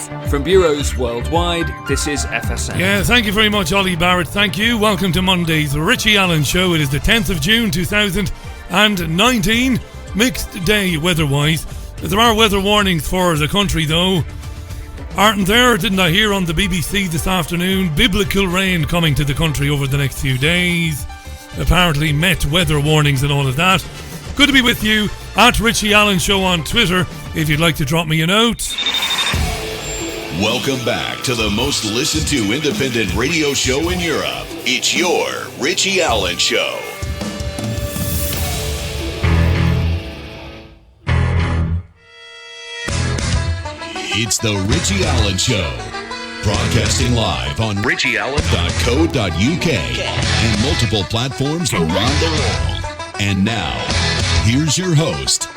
news. From bureaus worldwide, this is FSN. Yeah, thank you very much, Ollie Barrett. Thank you. Welcome to Monday's Richie Allen Show. It is the 10th of June 2019. Mixed day weather-wise. There are weather warnings for the country, though. Aren't there? Didn't I hear on the BBC this afternoon? Biblical rain coming to the country over the next few days. Apparently met weather warnings and all of that. Good to be with you at Richie Allen Show on Twitter if you'd like to drop me a note. Welcome back to the most listened to independent radio show in Europe. It's your Richie Allen Show. It's the Richie Allen Show. Broadcasting live on richieallen.co.uk and multiple platforms around the world. And now, here's your host,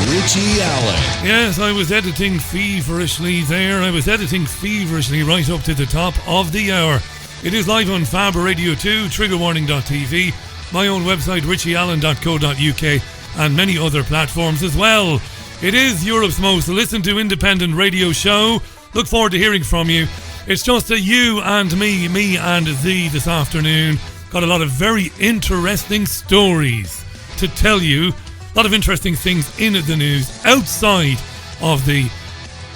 Richie Allen. Yes, I was editing feverishly there. I was editing feverishly right up to the top of the hour. It is live on Fab Radio 2, triggerwarning.tv, my own website, richieallen.co.uk, and many other platforms as well. It is Europe's most listened to independent radio show. Look forward to hearing from you. It's just a you and me and thee this afternoon. Got a lot of very interesting stories to tell you. A lot of interesting things in the news outside of the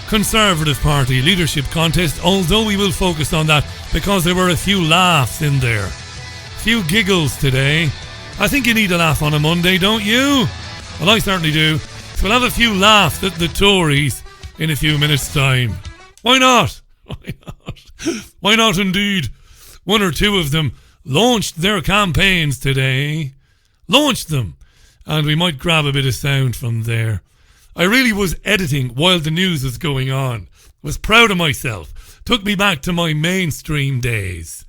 Conservative Party leadership contest, although we will focus on that because there were a few laughs in there. A few giggles today. I think you need a laugh on a Monday, don't you? Well, I certainly do. So we'll have a few laughs at the Tories in a few minutes' time. Why not? Why not? Why not indeed? One or two of them launched their campaigns today. Launched them. And we might grab a bit of sound from there. I really was editing while the news was going on. Was proud of myself. Took me back to my mainstream days.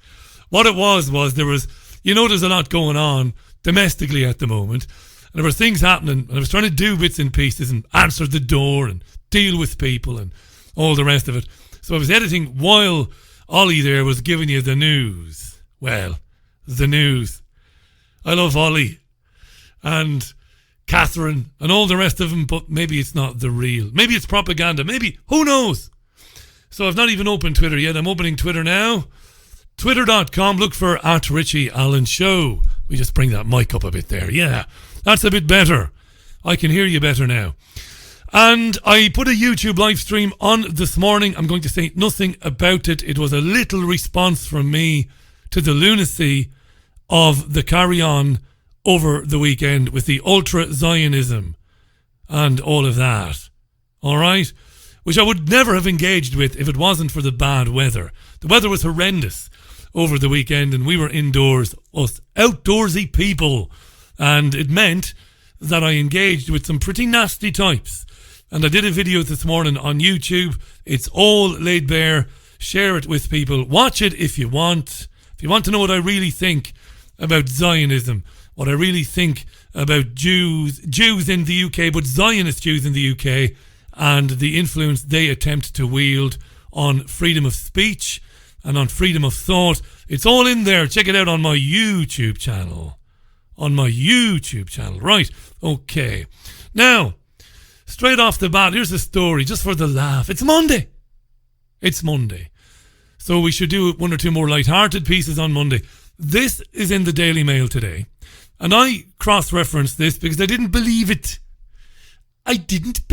What it was there was, there's a lot going on domestically at the moment. And there were things happening. And I was trying to do bits and pieces and answer the door and deal with people and all the rest of it. So I was editing while Ollie there was giving you the news. Well, the news. I love Ollie and Catherine and all the rest of them, but maybe it's not the real. Maybe it's propaganda. Maybe, who knows? So I've not even opened Twitter yet. I'm opening Twitter now. Twitter.com, look for @Richie Allen Show. We just bring that mic up a bit there. Yeah, that's a bit better. I can hear you better now. And I put a YouTube live stream on this morning. I'm going to say nothing about it. It was a little response from me to the lunacy of the carry-on over the weekend with the ultra-Zionism and all of that. All right? Which I would never have engaged with if it wasn't for the bad weather. The weather was horrendous over the weekend and we were indoors, us outdoorsy people. And it meant that I engaged with some pretty nasty types. And I did a video this morning on YouTube. It's all laid bare. Share it with people. Watch it if you want. If you want to know what I really think about Zionism, what I really think about Jews in the UK, but Zionist Jews in the UK, and the influence they attempt to wield on freedom of speech and on freedom of thought. It's all in there. Check it out on my YouTube channel. Right, okay. Now, straight off the bat, here's a story just for the laugh. It's Monday. So we should do one or two more light-hearted pieces on Monday. This is in the Daily Mail today. And I cross-referenced this because I didn't believe it. I didn't.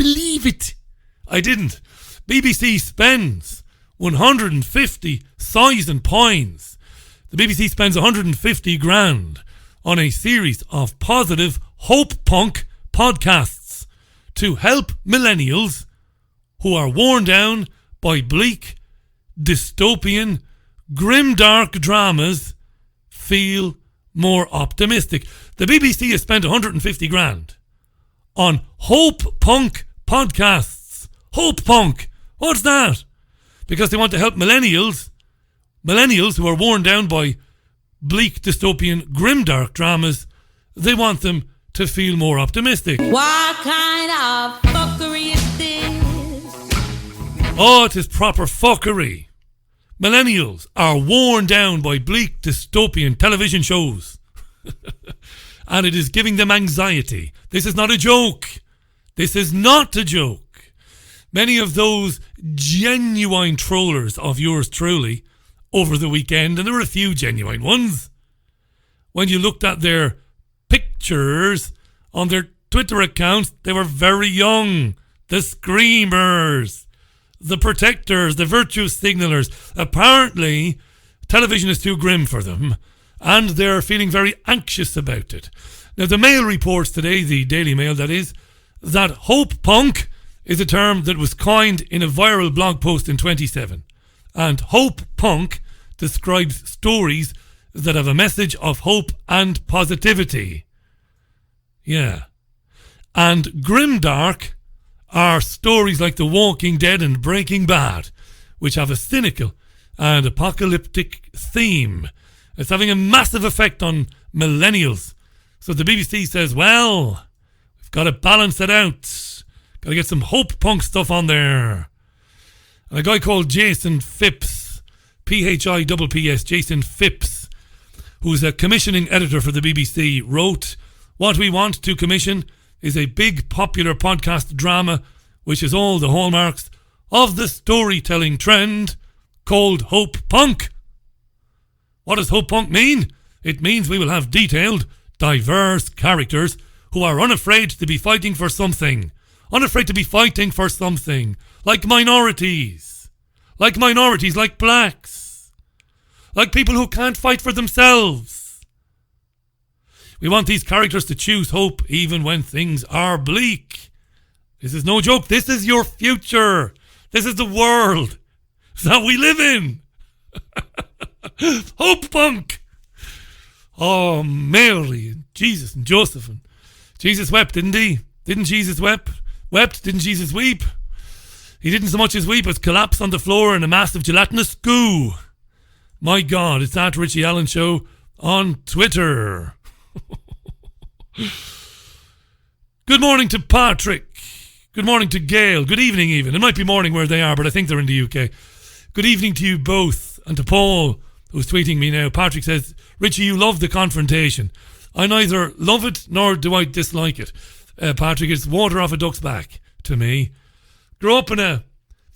BBC spends 150,000 The BBC spends 150 grand on a series of positive hope punk podcasts to help millennials who are worn down by bleak, dystopian, grimdark dramas feel more optimistic. The BBC has spent 150 grand on hope punk podcasts. Hope punk. What's that? Because they want to help millennials who are worn down by bleak, dystopian, grimdark dramas. They want them to feel more optimistic. What kind of fuckery is this? Oh, it is proper fuckery. Millennials are worn down by bleak, dystopian television shows. And it is giving them anxiety. This is not a joke. Many of those genuine trollers of yours truly over the weekend, and there were a few genuine ones. When you looked at their pictures on their Twitter accounts, they were very young. The screamers, the protectors, the virtue signalers. Apparently, television is too grim for them, and they're feeling very anxious about it. Now, the Mail reports today, the Daily Mail that is, that hope punk is a term that was coined in a viral blog post in 2007. And hope punk describes stories that have a message of hope and positivity. Yeah. And grimdark are stories like The Walking Dead and Breaking Bad, which have a cynical and apocalyptic theme. It's having a massive effect on millennials. So the BBC says, well, we've got to balance it out. Got to get some hope punk stuff on there. And a guy called Jason Phipps, Phipps, Jason Phipps, who's a commissioning editor for the BBC, wrote, what we want to commission is a big popular podcast drama which is all the hallmarks of the storytelling trend called hope punk. What does hope punk mean? It means we will have detailed, diverse characters who are unafraid to be fighting for something. Unafraid to be fighting for something. Like minorities, like blacks. Like people who can't fight for themselves. We want these characters to choose hope even when things are bleak. This is no joke. This is your future. This is the world that we live in. Hope punk. Oh, Mary and Jesus and Joseph. And Jesus wept, didn't he? Didn't Jesus wept? Didn't Jesus weep? He didn't so much as weep as collapse on the floor in a massive gelatinous goo. My God, it's at Richie Allen Show on Twitter. Good morning to Patrick. Good morning to Gail. Good evening even. It might be morning where they are, but I think they're in the UK. Good evening to you both. And to Paul, who's tweeting me now. Patrick says, Richie, you love the confrontation. I neither love it nor do I dislike it. Patrick, it's water off a duck's back to me. Grew up in a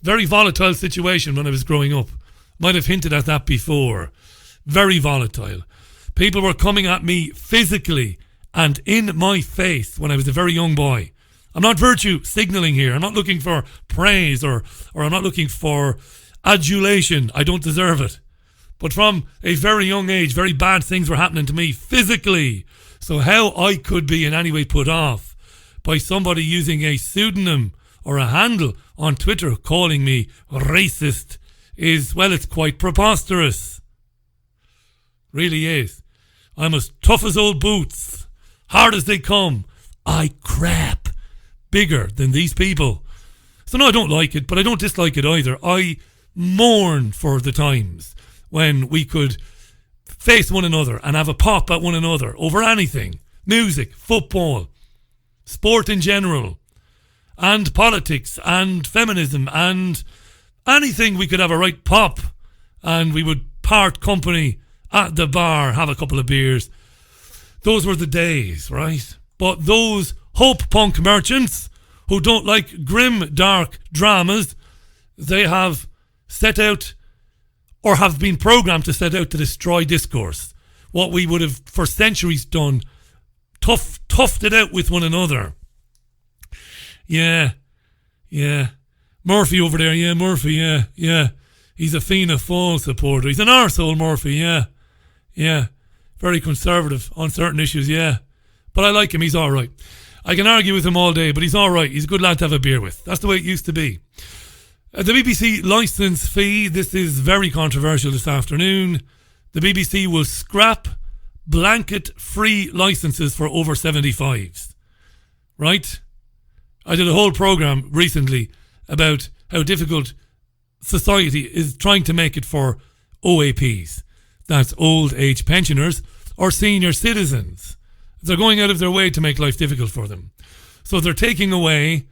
very volatile situation when I was growing up. Might have hinted at that before. Very volatile. People were coming at me physically and in my face when I was a very young boy. I'm not virtue signaling here. I'm not looking for praise or I'm not looking for adulation. I don't deserve it. But from a very young age, very bad things were happening to me physically. So how I could be in any way put off by somebody using a pseudonym or a handle on Twitter calling me racist is, well, it's quite preposterous. Really is. I'm as tough as old boots, hard as they come. I crap bigger than these people. So no, I don't like it, but I don't dislike it either. I mourn for the times when we could face one another and have a pop at one another over anything. Music, football, sport in general, and politics and feminism and anything. We could have a right pop and we would part company at the bar, have a couple of beers. Those were the days, right? But those hope punk merchants who don't like grim, dark dramas, they have set out or have been programmed to set out to destroy discourse. What we would have for centuries done, toughed it out with one another. Yeah. Murphy over there, yeah, Murphy, yeah. He's a Fianna Fáil supporter. He's an arsehole, Murphy, yeah. Very conservative on certain issues, yeah. But I like him, he's alright. I can argue with him all day, but he's alright. He's a good lad to have a beer with. That's the way it used to be. The BBC licence fee, this is very controversial this afternoon. The BBC will scrap blanket free licences for over 75s. Right? I did a whole programme recently about how difficult society is trying to make it for OAPs. That's old age pensioners or senior citizens. They're going out of their way to make life difficult for them. So they're taking away,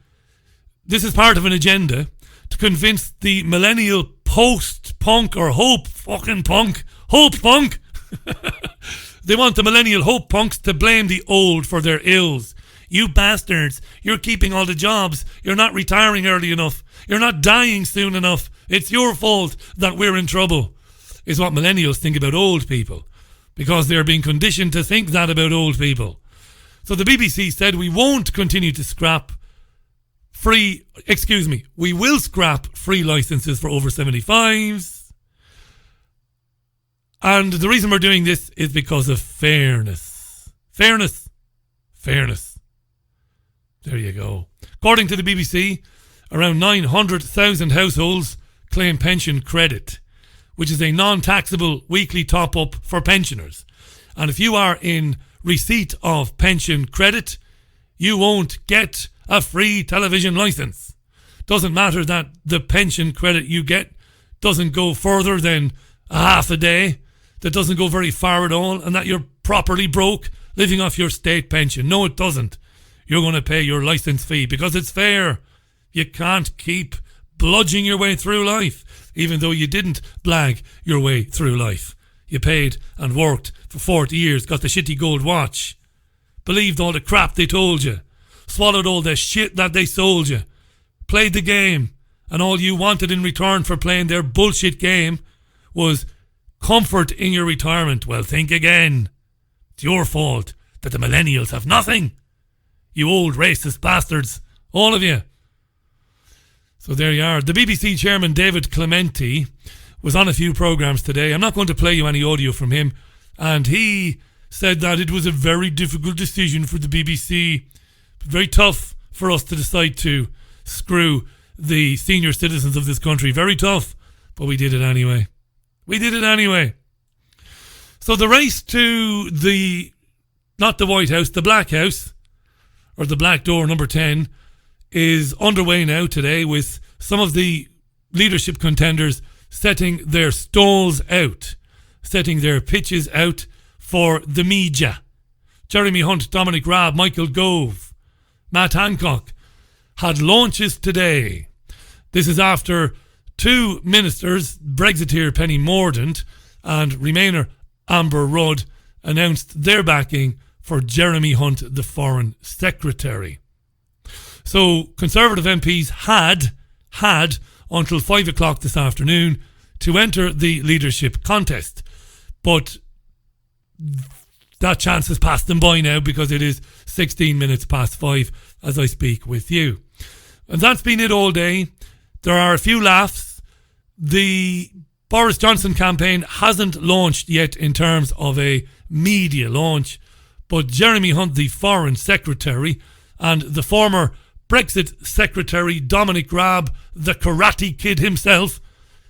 this is part of an agenda to convince the millennial post-punk or hope punk. They want the millennial hope punks to blame the old for their ills. You bastards, you're keeping all the jobs. You're not retiring early enough. You're not dying soon enough. It's your fault that we're in trouble, is what millennials think about old people, because they're being conditioned to think that about old people. So the BBC said we won't continue to we will scrap free licences for over 75s. And the reason we're doing this is because of fairness. Fairness. There you go. According to the BBC, around 900,000 households claim pension credit, which is a non-taxable weekly top-up for pensioners. And if you are in receipt of pension credit, you won't get a free television licence. Doesn't matter that the pension credit you get doesn't go further than a half a day, that doesn't go very far at all, and that you're properly broke living off your state pension. No, it doesn't. You're going to pay your licence fee because it's fair. You can't keep bludging your way through life, even though you didn't blag your way through life. You paid and worked for 40 years, got the shitty gold watch, believed all the crap they told you, swallowed all the shit that they sold you, played the game, and all you wanted in return for playing their bullshit game was comfort in your retirement. Well, think again. It's your fault that the millennials have nothing. You old racist bastards, all of you. So there you are. The BBC chairman David Clementi was on a few programmes today. I'm not going to play you any audio from him. And he said that it was a very difficult decision for the BBC. Very tough for us to decide to screw the senior citizens of this country. Very tough. But we did it anyway. So the race to not the White House, the Black House, or the Black Door number 10, is underway now today, with some of the leadership contenders setting their stalls out, setting their pitches out for the media. Jeremy Hunt, Dominic Raab, Michael Gove, Matt Hancock had launches today. This is after two ministers, Brexiteer Penny Mordaunt and Remainer Amber Rudd, announced their backing for Jeremy Hunt, the Foreign Secretary. So Conservative MPs had until 5 o'clock this afternoon to enter the leadership contest. But that chance has passed them by now, because it is 16 minutes past 5 as I speak with you. And that's been it all day. There are a few laughs. The Boris Johnson campaign hasn't launched yet in terms of a media launch, but Jeremy Hunt, the Foreign Secretary, and the former Brexit Secretary Dominic Raab, the Karate Kid himself,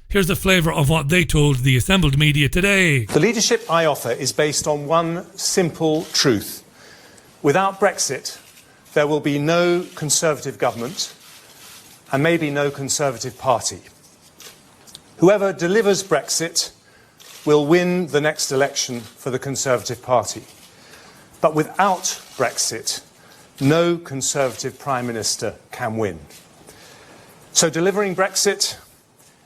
here's a flavour of what they told the assembled media today. The leadership I offer is based on one simple truth. Without Brexit, there will be no Conservative government and maybe no Conservative party. Whoever delivers Brexit will win the next election for the Conservative Party. But without Brexit, no Conservative Prime Minister can win. So delivering Brexit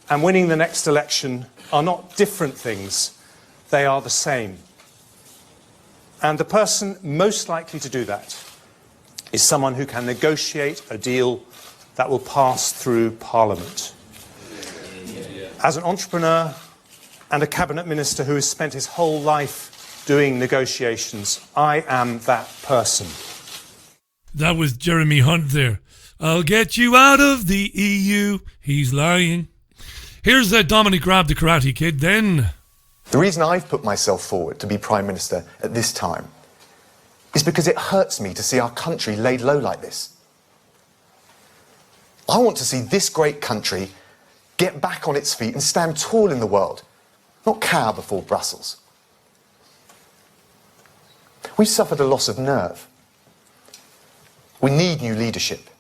and winning the next election are not different things, they are the same. And the person most likely to do that is someone who can negotiate a deal that will pass through Parliament. As an entrepreneur and a cabinet minister who has spent his whole life doing negotiations, I am that person. That was Jeremy Hunt there. I'll get you out of the EU. He's lying. Here's Dominic Raab, the Karate Kid, then. The reason I've put myself forward to be Prime Minister at this time is because it hurts me to see our country laid low like this. I want to see this great country get back on its feet and stand tall in the world, not cower before Brussels. We've suffered a loss of nerve. We need new leadership.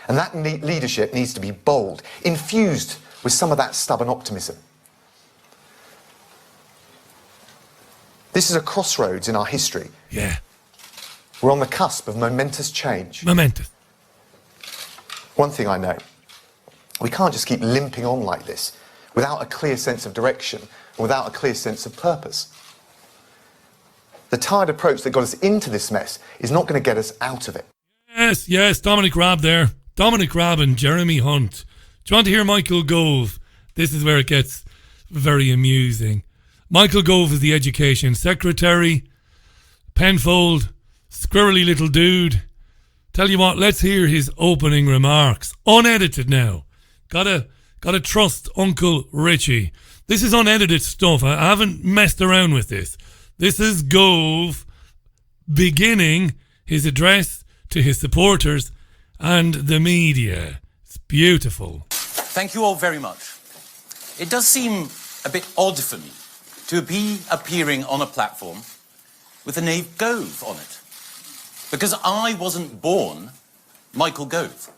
And that leadership needs to be bold, infused with some of that stubborn optimism. This is a crossroads in our history. Yeah. We're on the cusp of momentous change. Momentous. One thing I know, we can't just keep limping on like this without a clear sense of direction and without a clear sense of purpose. The tired approach that got us into this mess is not going to get us out of it. Yes, Dominic Raab there. Dominic Raab and Jeremy Hunt. Do you want to hear Michael Gove? This is where it gets very amusing. Michael Gove is the Education Secretary. Penfold, squirrely little dude. Tell you what, let's hear his opening remarks. Unedited now. Gotta trust Uncle Richie. This is unedited stuff. I haven't messed around with this. This is Gove beginning his address to his supporters and the media. It's beautiful. Thank you all very much. It does seem a bit odd for me to be appearing on a platform with the name Gove on it. Because I wasn't born Michael Gove.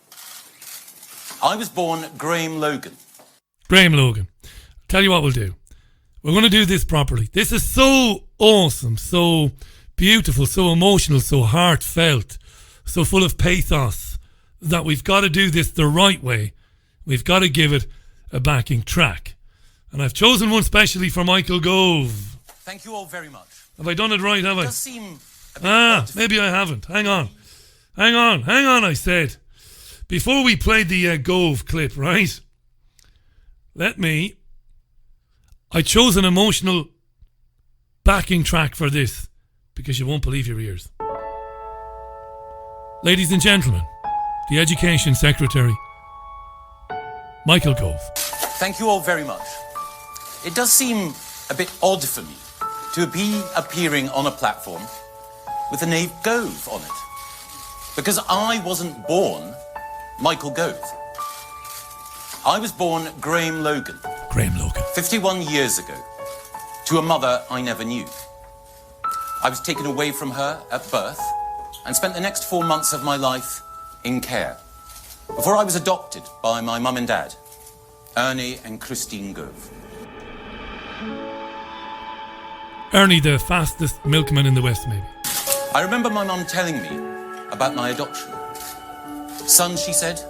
I was born Graham Logan. Graham Logan. Tell you what we'll do. We're going to do this properly. This is so awesome, so beautiful, so emotional, so heartfelt, so full of pathos that we've got to do this the right way. We've got to give it a backing track. And I've chosen one specially for Michael Gove. Thank you all very much. Have I done it right, have I? It does seem a bit odd. Maybe I haven't. Hang on, I said. Before we played the Gove clip, right? I chose an emotional backing track for this because you won't believe your ears. Ladies and gentlemen, the Education Secretary, Michael Gove. Thank you all very much. It does seem a bit odd for me to be appearing on a platform with the name Gove on it. Because I wasn't born Michael Gove. I was born Graham Logan. Graham Logan. 51 years ago, to a mother I never knew. I was taken away from her at birth and spent the next 4 months of my life in care, before I was adopted by my mum and dad, Ernie and Christine Gove. Ernie, the fastest milkman in the West, maybe. I remember my mum telling me about my adoption. Son, she said,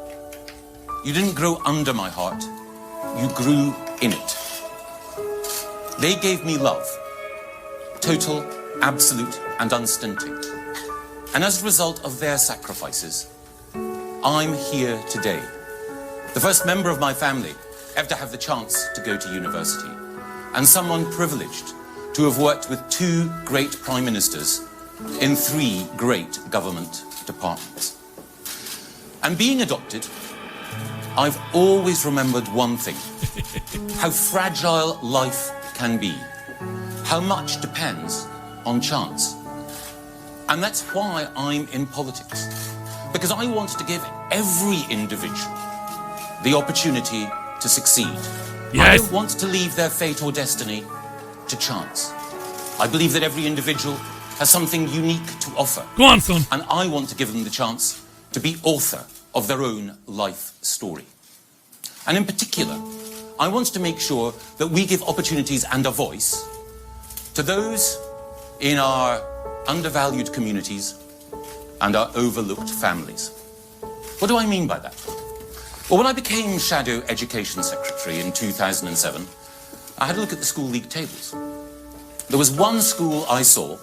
you didn't grow under my heart, you grew in it. They gave me love, total, absolute and unstinting. And as a result of their sacrifices, I'm here today. The first member of my family ever to have the chance to go to university, and someone privileged to have worked with 2 great prime ministers in 3 great government departments. And being adopted, I've always remembered one thing: how fragile life can be, how much depends on chance. And that's why I'm in politics, because I want to give every individual the opportunity to succeed. Yes. I don't want to leave their fate or destiny to chance. I believe that every individual has something unique to offer. Go on, son. And I want to give them the chance to be author of their own life story. And in particular, I want to make sure that we give opportunities and a voice to those in our undervalued communities and our overlooked families. What do I mean by that? Well, when I became Shadow Education Secretary in 2007, I had a look at the school league tables. There was one school I saw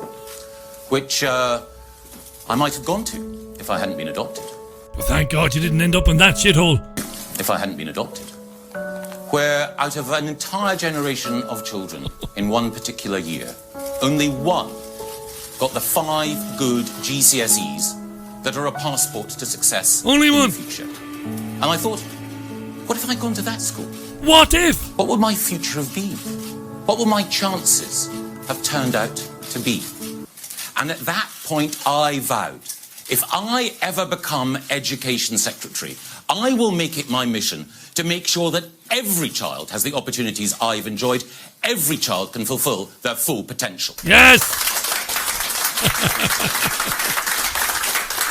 which I might have gone to if I hadn't been adopted. Well, thank God you didn't end up in that shithole. If I hadn't been adopted. Where out of an entire generation of children in one particular year, only one got the 5 good GCSEs that are a passport to success Only one. in the future. And I thought, what if I'd gone to that school? What if? What would my future have been? What would my chances have turned out to be? And at that point, I vowed, if I ever become Education Secretary, I will make it my mission to make sure that every child has the opportunities I've enjoyed. Every child can fulfill their full potential. Yes!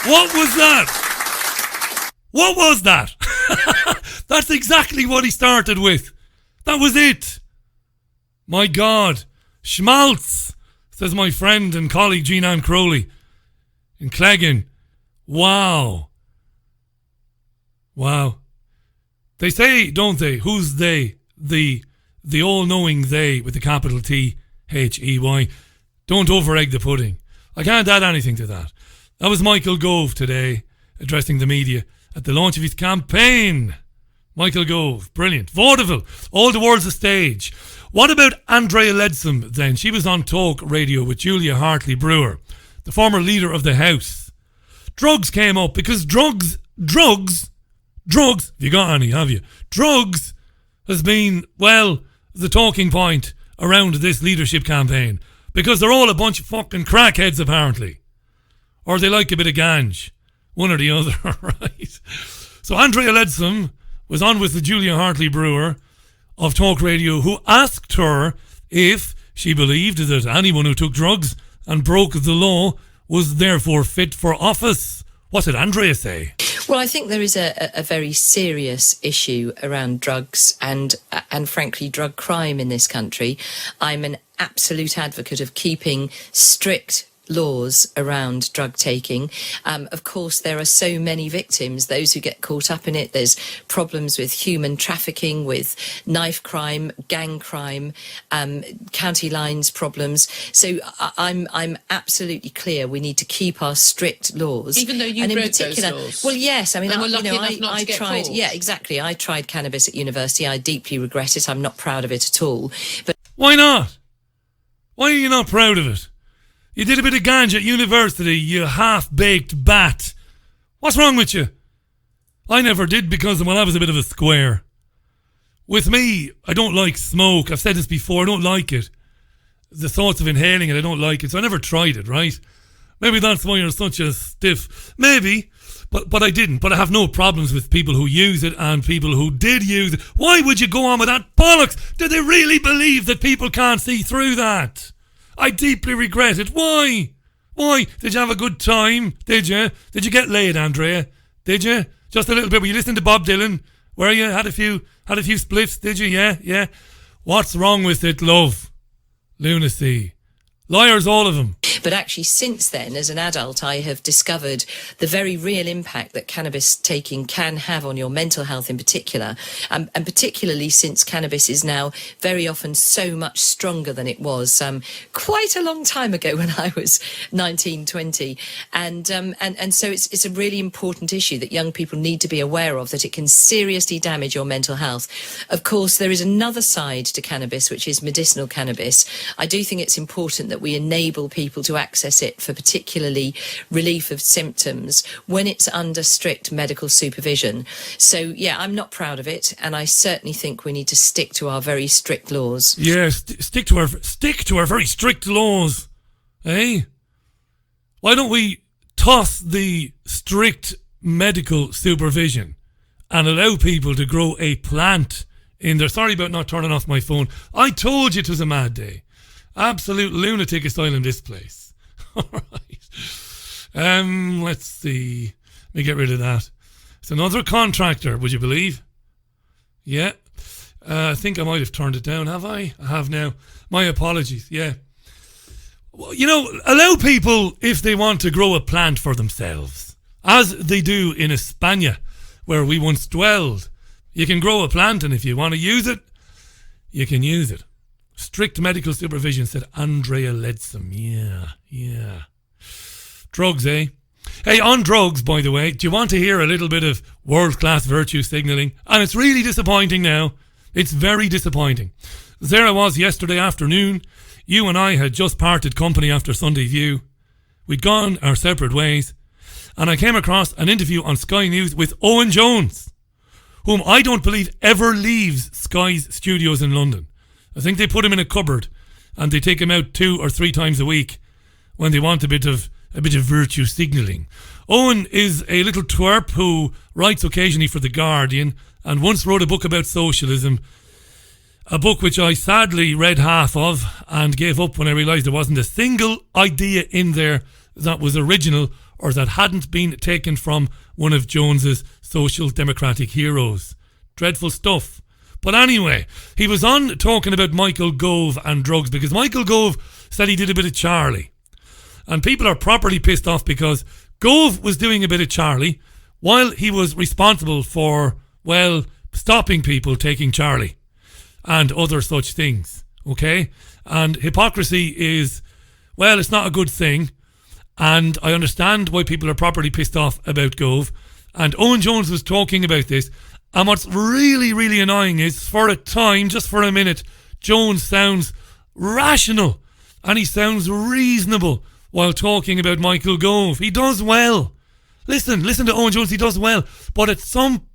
What was that? What was that? That's exactly what he started with. That was it. My God. Schmaltz, says my friend and colleague Jean-Ann Crowley in Cleggan. Wow. Wow. They say, don't they, who's they? The all-knowing they with the capital T-H-E-Y. Don't over-egg the pudding. I can't add anything to that. That was Michael Gove today. addressing the media at the launch of his campaign. Michael Gove, brilliant. Vaudeville, all the world's a stage. What about Andrea Leadsom then? She was on talk radio with Julia Hartley-Brewer, the former leader of the House. Drugs came up because drugs, have you got any, have you? Drugs has been, well, the talking point around this leadership campaign because they're all a bunch of fucking crackheads apparently. Or they like a bit of ganj. One or the other, right? So Andrea Leadsom was on with the Julia Hartley-Brewer of talk radio, who asked her if she believed that anyone who took drugs and broke the law was therefore fit for office. What did Andrea say? Well, I think there is a very serious issue around drugs and frankly drug crime in this country. I'm an absolute advocate of keeping strict laws around drug taking. Of course, there are so many victims, those who get caught up in it. There's problems with human trafficking, with knife crime, gang crime, county lines problems. So I'm absolutely clear we need to keep our strict laws. Even though you broke those laws. Well, yes. I mean, I tried. Yeah, exactly. I tried cannabis at university. I deeply regret it. I'm not proud of it at all. But why not? Why are you not proud of it? You did a bit of ganja at university, you half-baked bat. What's wrong with you? I never did because, well, I was a bit of a square. With me, I don't like smoke. I've said this before, I don't like it. The thoughts of inhaling it, I don't like it, so I never tried it, right? Maybe that's why you're such a stiff. Maybe, but I didn't. But I have no problems with people who use it and people who did use it. Why would you go on with that bollocks? Did they really believe that people can't see through that? I deeply regret it. Why? Why? Did you have a good time? Did you? Did you get laid, Andrea? Did you? Just a little bit. Were you listening to Bob Dylan? Were you? Had a few spliffs, did you? Yeah. What's wrong with it, love? Lunacy. Liars, all of them. But actually, since then, as an adult, I have discovered the very real impact that cannabis taking can have on your mental health in particular, and particularly since cannabis is now very often so much stronger than it was quite a long time ago when I was 19, 20. And so it's a really important issue that young people need to be aware of, that it can seriously damage your mental health. Of course, there is another side to cannabis, which is medicinal cannabis. I do think it's important that we enable people to access it for particularly relief of symptoms when it's under strict medical supervision. So, yeah, I'm not proud of it, and I certainly think we need to stick to our very strict laws. Yes, stick to our very strict laws, eh? Why don't we toss the strict medical supervision and allow people to grow a plant in there? Sorry about not turning off my phone. I told you it was a mad day. Absolute lunatic asylum, this place. All right. Let's see. Let me get rid of that. It's another contractor, would you believe? Yeah. I think I might have turned it down, have I? I have now. My apologies, yeah. Well, you know, allow people, if they want to grow a plant for themselves, as they do in España, where we once dwelled. You can grow a plant, and if you want to use it, you can use it. Strict medical supervision, said Andrea Leadsom. Yeah. Drugs, eh? Hey, on drugs, by the way, do you want to hear a little bit of world-class virtue signalling? And it's really disappointing now. It's very disappointing. There I was yesterday afternoon. You and I had just parted company after Sunday View. We'd gone our separate ways. And I came across an interview on Sky News with Owen Jones, whom I don't believe ever leaves Sky's studios in London. I think they put him in a cupboard and they take him out 2 or 3 times a week when they want a bit of virtue signalling. Owen is a little twerp who writes occasionally for The Guardian and once wrote a book about socialism, a book which I sadly read half of and gave up when I realised there wasn't a single idea in there that was original or that hadn't been taken from one of Jones's social democratic heroes. Dreadful stuff. But anyway, he was on talking about Michael Gove and drugs because Michael Gove said he did a bit of Charlie. And people are properly pissed off because Gove was doing a bit of Charlie while he was responsible for, well, stopping people taking Charlie and other such things, okay? And hypocrisy is, well, it's not a good thing. And I understand why people are properly pissed off about Gove. And Owen Jones was talking about this. And what's really, really annoying is, for a time, just for a minute, Jones sounds rational and he sounds reasonable while talking about Michael Gove. He does well. Listen to Owen Jones, he does well. But at some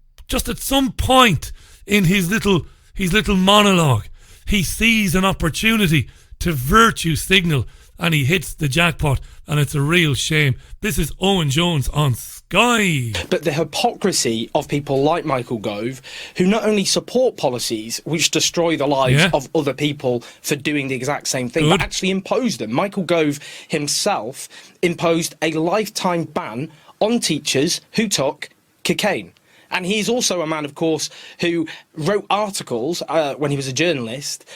point in his little monologue, he sees an opportunity to virtue signal and he hits the jackpot, and it's a real shame. This is Owen Jones on Sky. But the hypocrisy of people like Michael Gove, who not only support policies which destroy the lives of other people for doing the exact same thing, but actually impose them. Michael Gove himself imposed a lifetime ban on teachers who took cocaine. And he's also a man, of course, who wrote articles when he was a journalist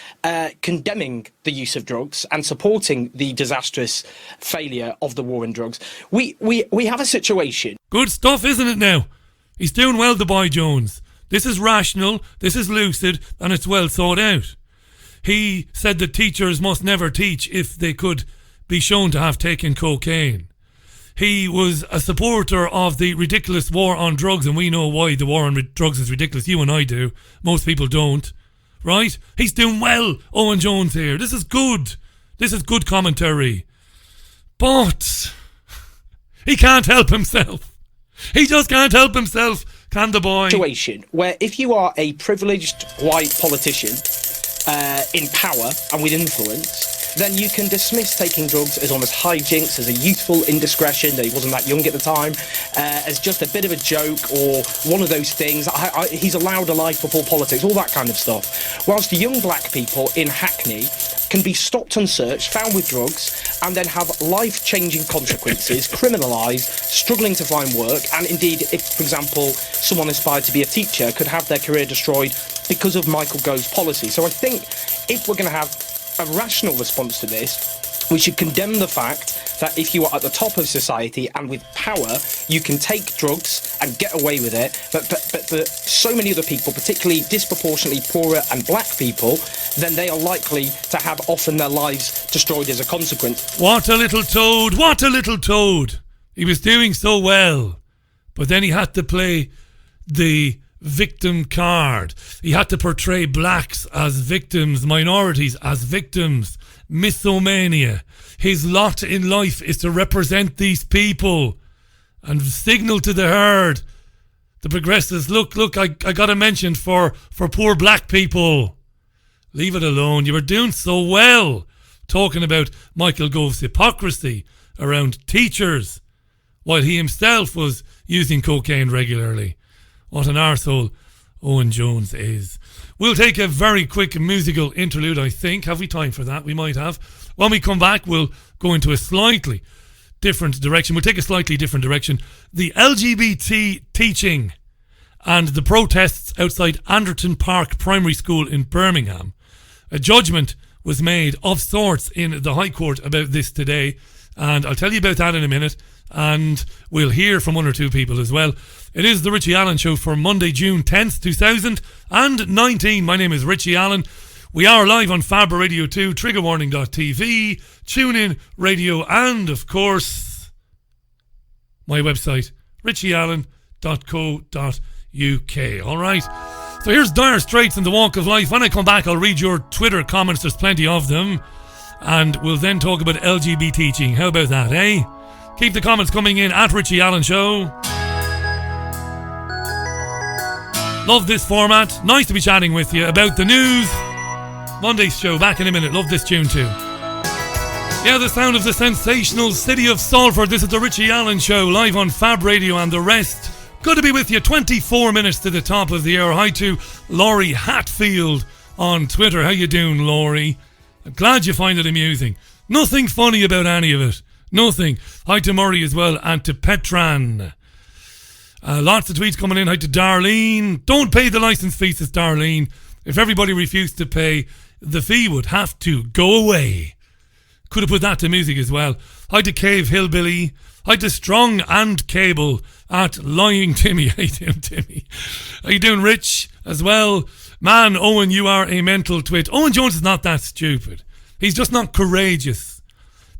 condemning the use of drugs and supporting the disastrous failure of the war on drugs. We have a situation. Good stuff, isn't it now? He's doing well, the boy Jones. This is rational, this is lucid, and it's well thought out. He said that teachers must never teach if they could be shown to have taken cocaine. He was a supporter of the ridiculous war on drugs, and we know why the war on drugs is ridiculous. You and I do. Most people don't. Right? He's doing well, Owen Jones here. This is good. This is good commentary. But he can't help himself. He just can't help himself, can the boy? Situation where if you are a privileged white politician in power and with influence, then you can dismiss taking drugs as almost hijinks, as a youthful indiscretion, that he wasn't that young at the time, as just a bit of a joke or one of those things. He's allowed a life before politics, all that kind of stuff. Whilst the young black people in Hackney can be stopped and searched, found with drugs, and then have life-changing consequences, criminalised, struggling to find work, and indeed, if, for example, someone aspired to be a teacher, could have their career destroyed because of Michael Gove's policy. So I think if we're going to have a rational response to this, we should condemn the fact that if you are at the top of society and with power, you can take drugs and get away with it. But for so many other people, particularly disproportionately poorer and black people, then they are likely to have often their lives destroyed as a consequence. What a little toad! What a little toad! He was doing so well, but then he had to play the victim card. He had to portray blacks as victims, minorities as victims, mythomania. His lot in life is to represent these people and signal to the herd, the progressives, look, I got a mention for poor black people. Leave it alone. You were doing so well talking about Michael Gove's hypocrisy around teachers while he himself was using cocaine regularly. What an arsehole Owen Jones is. We'll take a very quick musical interlude, I think. Have we time for that? We might have. When we come back, we'll go into a slightly different direction. We'll take a slightly different direction. The LGBT teaching and the protests outside Anderton Park Primary School in Birmingham. A judgment was made of sorts in the High Court about this today, and I'll tell you about that in a minute, and we'll hear from one or two people as well. It is the Richie Allen Show for Monday, June 10th, 2019. My name is Richie Allen. We are live on Faber Radio 2, triggerwarning.tv, TuneIn Radio, and of course, my website, richieallen.co.uk. Alright, so here's Dire Straits and The Walk of Life. When I come back, I'll read your Twitter comments, there's plenty of them, and we'll then talk about LGBT teaching. How about that, eh? Keep the comments coming in at Richie Allen Show. Love this format. Nice to be chatting with you about the news. Monday's show, back in a minute. Love this tune too. Yeah, the sound of the sensational city of Salford. This is the Richie Allen Show, live on Fab Radio and the rest. Good to be with you. 24 minutes to the top of the hour. Hi to Laurie Hatfield on Twitter. How you doing, Laurie? I'm glad you find it amusing. Nothing funny about any of it. Nothing. Hi to Murray as well, and to Petran. Lots of tweets coming in. Hi to Darlene. Don't pay the licence fee, says Darlene. If everybody refused to pay, the fee would have to go away. Could have put that to music as well. Hi to Cave Hillbilly. Hi to Strong and Cable at Lying Timmy. How you doing, Timmy? How you doing, Rich, as well? Man, Owen, you are a mental twit. Owen Jones is not that stupid. He's just not courageous.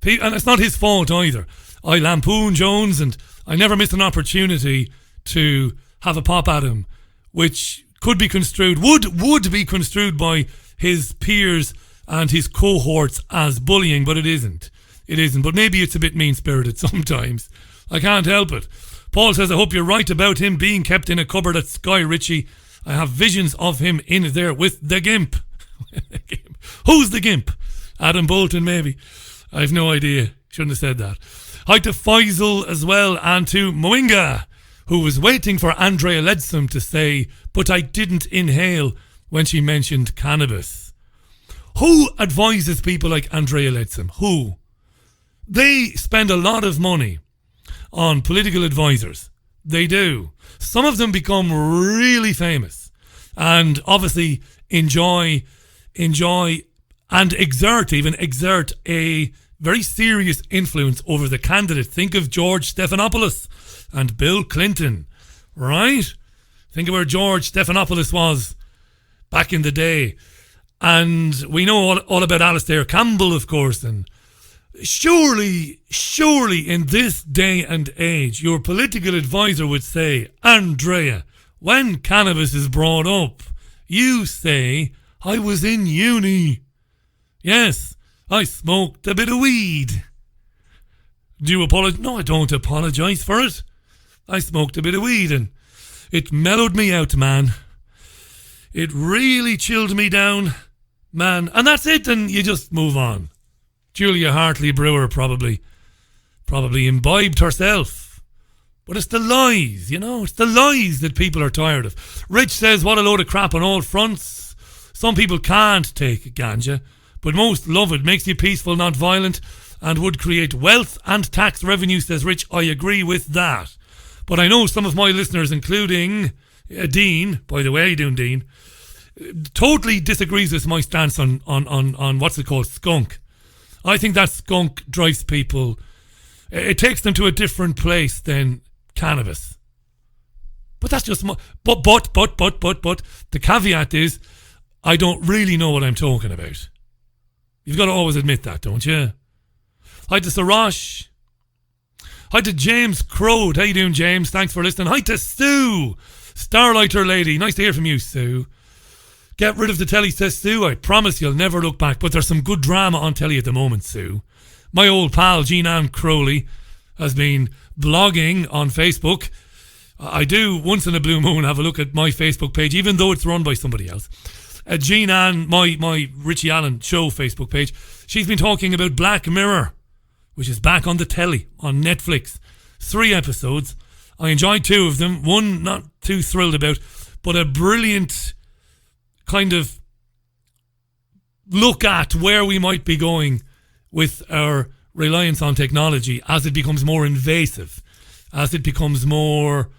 And it's not his fault either. I lampoon Jones, and I never miss an opportunity to have a pop at him, which could be construed, would be construed by his peers and his cohorts as bullying, but it isn't. It isn't, but maybe it's a bit mean-spirited sometimes. I can't help it. Paul says, I hope you're right about him being kept in a cupboard at Sky, Richie. I have visions of him in there with the Gimp. Who's the Gimp? Adam Bolton, maybe. I have no idea. Shouldn't have said that. Hi to Faisal as well, and to Moinga, who was waiting for Andrea Leadsom to say, but I didn't inhale when she mentioned cannabis. Who advises people like Andrea Leadsom? Who? They spend a lot of money on political advisors. They do. Some of them become really famous and obviously enjoy and exert a very serious influence over the candidate. Think of George Stephanopoulos and Bill Clinton, right? Think of where George Stephanopoulos was back in the day. And we know all about Alistair Campbell, of course. And surely in this day and age, your political advisor would say, Andrea, when cannabis is brought up, you say, I was in uni. Yes, I smoked a bit of weed. Do you apologise? No, I don't apologise for it. I smoked a bit of weed and it mellowed me out, man. It really chilled me down, man. And that's it, and you just move on. Julia Hartley Brewer probably imbibed herself. But it's the lies, it's the lies that people are tired of. Rich says, what a load of crap on all fronts. Some people can't take ganja, but most love it. Makes you peaceful, not violent, and would create wealth and tax revenue, says Rich. I agree with that. But I know some of my listeners, including Dean, by the way, how you doing, Dean, totally disagrees with my stance on what's it called, skunk. I think that skunk drives people, it takes them to a different place than cannabis. But that's just my, but the caveat is, I don't really know what I'm talking about. You've got to always admit that, don't you? Hi to Sarash. Hi to James Crode. How you doing, James? Thanks for listening. Hi to Sue, Starlighter lady. Nice to hear from you, Sue. Get rid of the telly, says Sue. I promise you'll never look back. But there's some good drama on telly at the moment, Sue. My old pal, Jean-Anne Crowley, has been blogging on Facebook. I do, once in a blue moon, have a look at my Facebook page, even though it's run by somebody else. Jean-Anne, my Richie Allen Show Facebook page, she's been talking about Black Mirror, which is back on the telly, on Netflix. 3 episodes. I enjoyed 2 of them. One, not too thrilled about, but a brilliant kind of look at where we might be going with our reliance on technology as it becomes more invasive, as it becomes more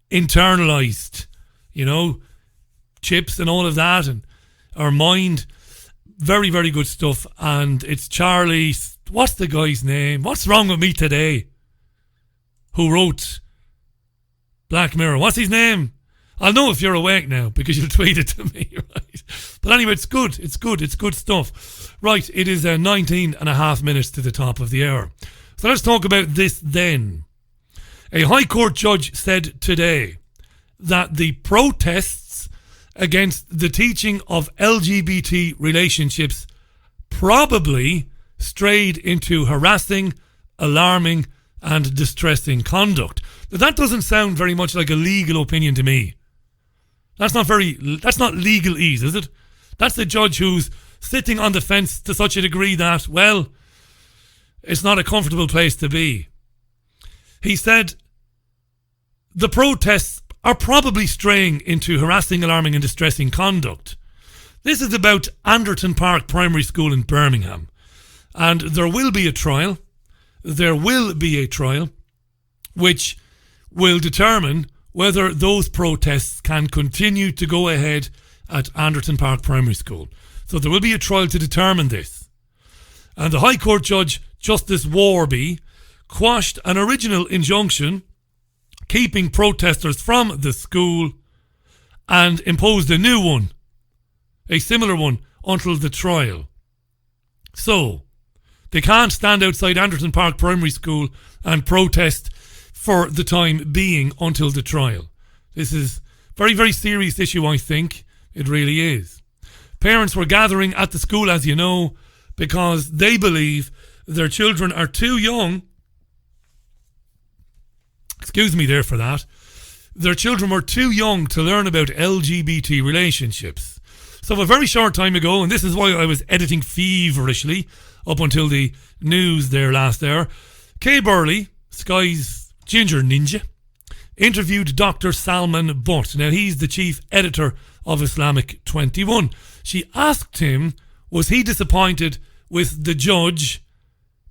internalized, chips and all of that, and our mind. Very, very good stuff. And it's Charlie, what's the guy's name? What's wrong with me today? Who wrote Black Mirror? What's his name? I'll know if you're awake now because you'll tweet it to me, right? But anyway, it's good. It's good stuff. Right, it is 19 and a half minutes to the top of the hour. So let's talk about this then. A High Court judge said today that the protests against the teaching of LGBT relationships probably strayed into harassing, alarming, and distressing conduct. Now, that doesn't sound very much like a legal opinion to me. That's not legalese, is it? That's the judge who's sitting on the fence to such a degree that, well, it's not a comfortable place to be. He said the protests are probably straying into harassing, alarming and distressing conduct. This is about Anderton Park Primary School in Birmingham. And there will be a trial. There will be a trial which will determine whether those protests can continue to go ahead at Anderton Park Primary School. So there will be a trial to determine this. And the High Court Judge, Justice Warby, quashed an original injunction keeping protesters from the school and imposed a new one, a similar one, until the trial. So, They can't stand outside Anderson Park Primary School and protest for the time being until the trial. This is a very, very serious issue, I think. It really is. Parents were gathering at the school, as you know, because they believe their children are too young. Excuse me there for that. Their children were too young to learn about LGBT relationships. So a very short time ago, and this is why I was editing feverishly up until the news there last hour, Kay Burley, Sky's Ginger Ninja, interviewed Dr. Salman Butt. Now, he's the chief editor of Islamic 21. She asked him, was he disappointed with the judge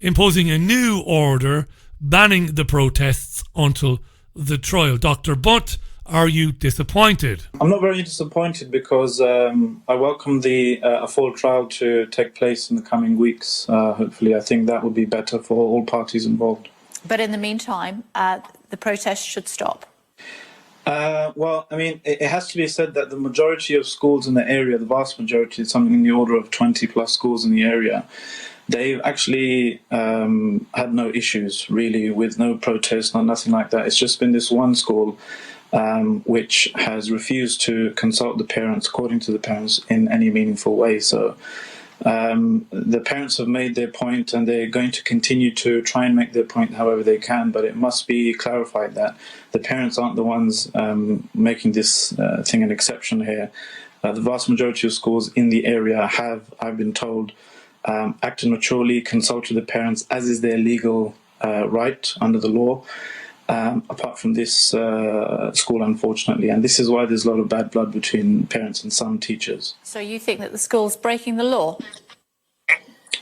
imposing a new order banning the protests until the trial? Dr. Butt, are you disappointed? I'm not very disappointed because I welcome a full trial to take place in the coming weeks. Hopefully, I think that would be better for all parties involved. But in the meantime, the protests should stop. Well, I mean, it has to be said that the majority of schools in the area, the vast majority, something in the order of 20 plus schools in the area, they've actually had no issues, really, with no protests, nothing like that. It's just been this one school which has refused to consult the parents, according to the parents, in any meaningful way. So the parents have made their point and they're going to continue to try and make their point however they can, but it must be clarified that the parents aren't the ones making this thing an exception here. The vast majority of schools in the area have, I've been told, acted maturely, consulted the parents, as is their legal right under the law, apart from this school, unfortunately. And this is why there's a lot of bad blood between parents and some teachers. So you think that the school's breaking the law?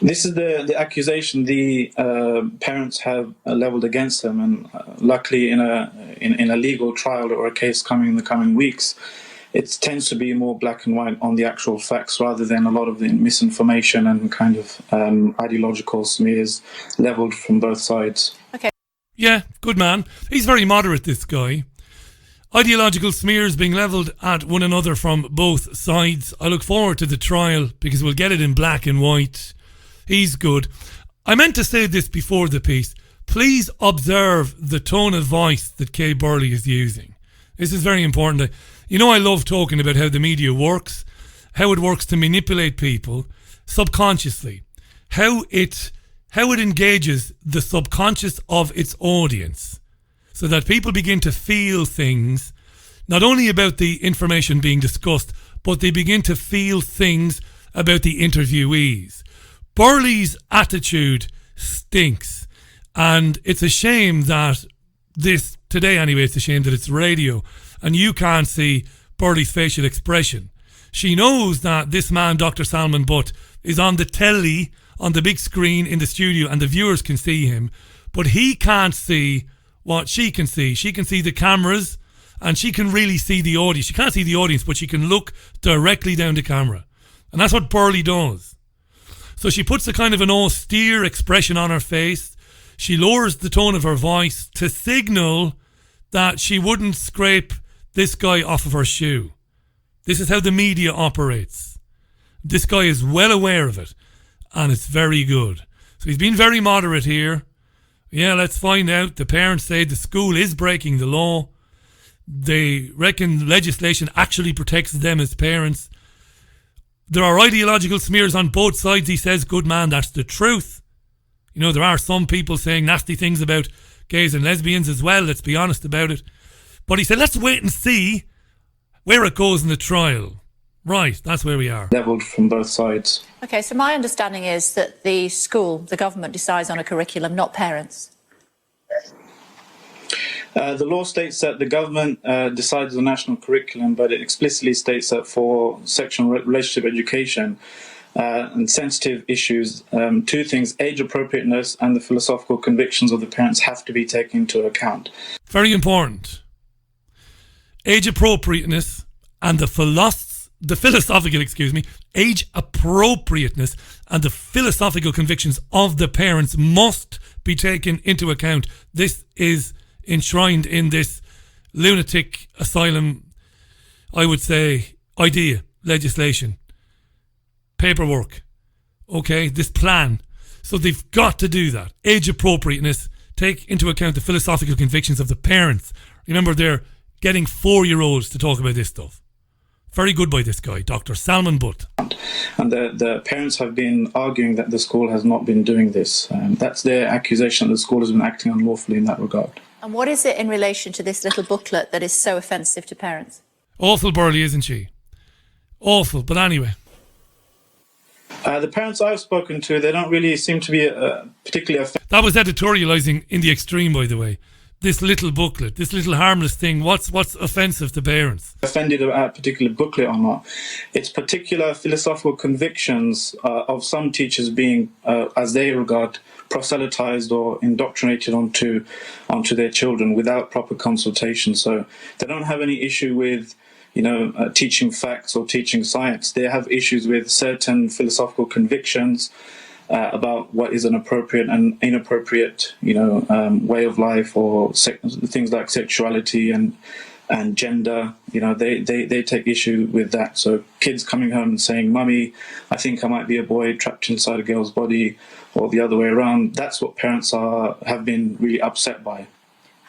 This is the accusation the parents have levelled against them, and luckily in a legal trial or a case coming in the coming weeks, it tends to be more black and white on the actual facts rather than a lot of the misinformation and kind of ideological smears levelled from both sides. Okay. Yeah, good man. He's very moderate, this guy. Ideological smears being levelled at one another from both sides. I look forward to the trial because we'll get it in black and white. He's good. I meant to say this before the piece. Please observe the tone of voice that Kay Burley is using. This is very important. You know, I love talking about how the media works, how it works to manipulate people subconsciously, how it engages the subconscious of its audience so that people begin to feel things, not only about the information being discussed, but they begin to feel things about the interviewees. Burley's attitude stinks, and it's a shame that this, today anyway, it's a shame that it's radio and you can't see Burley's facial expression. She knows that this man, Dr. Salman Butt, is on the telly, on the big screen in the studio, and the viewers can see him, but he can't see what she can see. She can see the cameras and she can really see the audience. She can't see the audience, but she can look directly down the camera. And that's what Burley does. So she puts a kind of an austere expression on her face. She lowers the tone of her voice to signal that she wouldn't scrape this guy off of her shoe. This is how the media operates. This guy is well aware of it, and it's very good. So he's been very moderate here. Yeah, let's find out. The parents say the school is breaking the law. They reckon legislation actually protects them as parents. There are ideological smears on both sides, he says. Good man, that's the truth. You know, there are some people saying nasty things about gays and lesbians as well, let's be honest about it. But he said, let's wait and see where it goes in the trial. Right, that's where we are. Levelled from both sides. Okay, so my understanding is that the school, the government decides on a curriculum, not parents. The law states that the government decides the national curriculum, but it explicitly states that for sexual relationship education and sensitive issues, two things, age appropriateness and the philosophical convictions of the parents have to be taken into account. Very important. Age appropriateness and the philosophical, age appropriateness and the philosophical convictions of the parents must be taken into account. This is enshrined in this lunatic asylum, I would say, idea, legislation, paperwork, okay, this plan. So they've got to do that. Age appropriateness, take into account the philosophical convictions of the parents. Remember, they're getting 4-year-olds to talk about this stuff. Very good by this guy, Dr. Salman Butt. And the parents have been arguing that the school has not been doing this. That's their accusation, that the school has been acting unlawfully in that regard. And what is it in relation to this little booklet that is so offensive to parents? Awful Burley, isn't she? Awful, but anyway. The parents I've spoken to, they don't really seem to be particularly offended. That was editorialising in the extreme, by the way. This little booklet, this little harmless thing, what's offensive to parents? Offended about a particular booklet or not. It's particular philosophical convictions of some teachers being, as they regard, proselytized or indoctrinated onto their children without proper consultation. So they don't have any issue with, teaching facts or teaching science. They have issues with certain philosophical convictions about what is an appropriate and inappropriate, way of life, or things like sexuality and gender. They take issue with that. So kids coming home and saying, "Mummy, I think I might be a boy trapped inside a girl's body," or the other way around. That's what parents have been really upset by.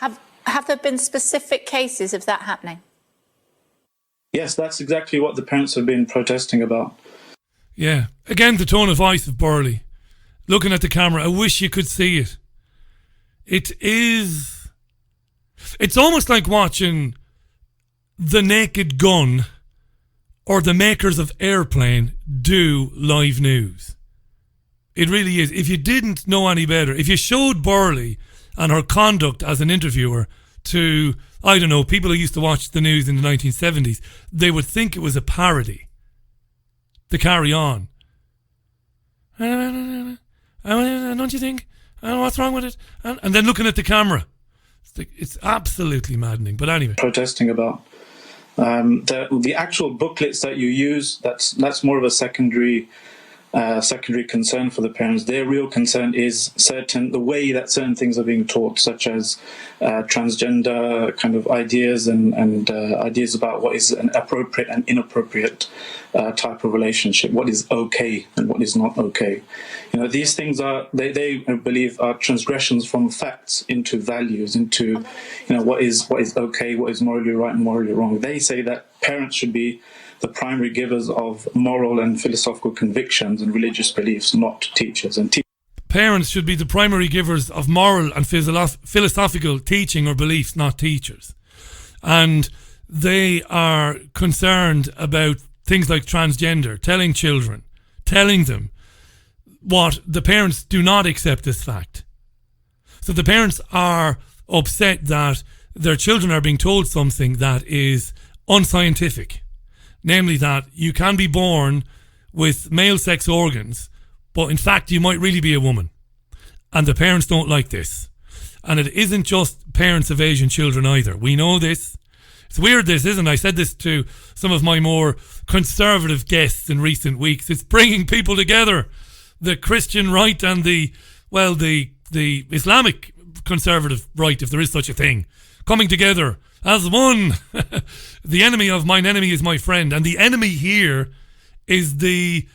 Have there been specific cases of that happening? Yes, that's exactly what the parents have been protesting about. Yeah. Again, the tone of voice of Burley. Looking at the camera, I wish you could see it. It's almost like watching The Naked Gun or the makers of Airplane do live news. It really is. If you didn't know any better, if you showed Burley and her conduct as an interviewer to, I don't know, people who used to watch the news in the 1970s, they would think it was a parody. The Carry On. Don't you think? What's wrong with it? And then looking at the camera. It's absolutely maddening. But anyway. Protesting about. The actual booklets that you use, that's more of a secondary concern for the parents. Their real concern is the way that certain things are being taught, such as transgender kind of ideas and ideas about what is an appropriate and inappropriate type of relationship, what is okay and what is not okay. These things they believe are transgressions from facts into values, into what is okay, what is morally right and morally wrong. They say that parents should be the primary givers of moral and philosophical convictions and religious beliefs, not teachers. And parents should be the primary givers of moral and philosophical teaching or beliefs, not teachers. And they are concerned about things like transgender, telling them what the parents do not accept as fact. So the parents are upset that their children are being told something that is unscientific. Namely that you can be born with male sex organs, but in fact you might really be a woman. And the parents don't like this. And it isn't just parents of Asian children either. We know this. It's weird this, isn't it? I said this to some of my more conservative guests in recent weeks. It's bringing people together. The Christian right and the Islamic conservative right, if there is such a thing, coming together as one. The enemy of mine enemy is my friend. And the enemy here is the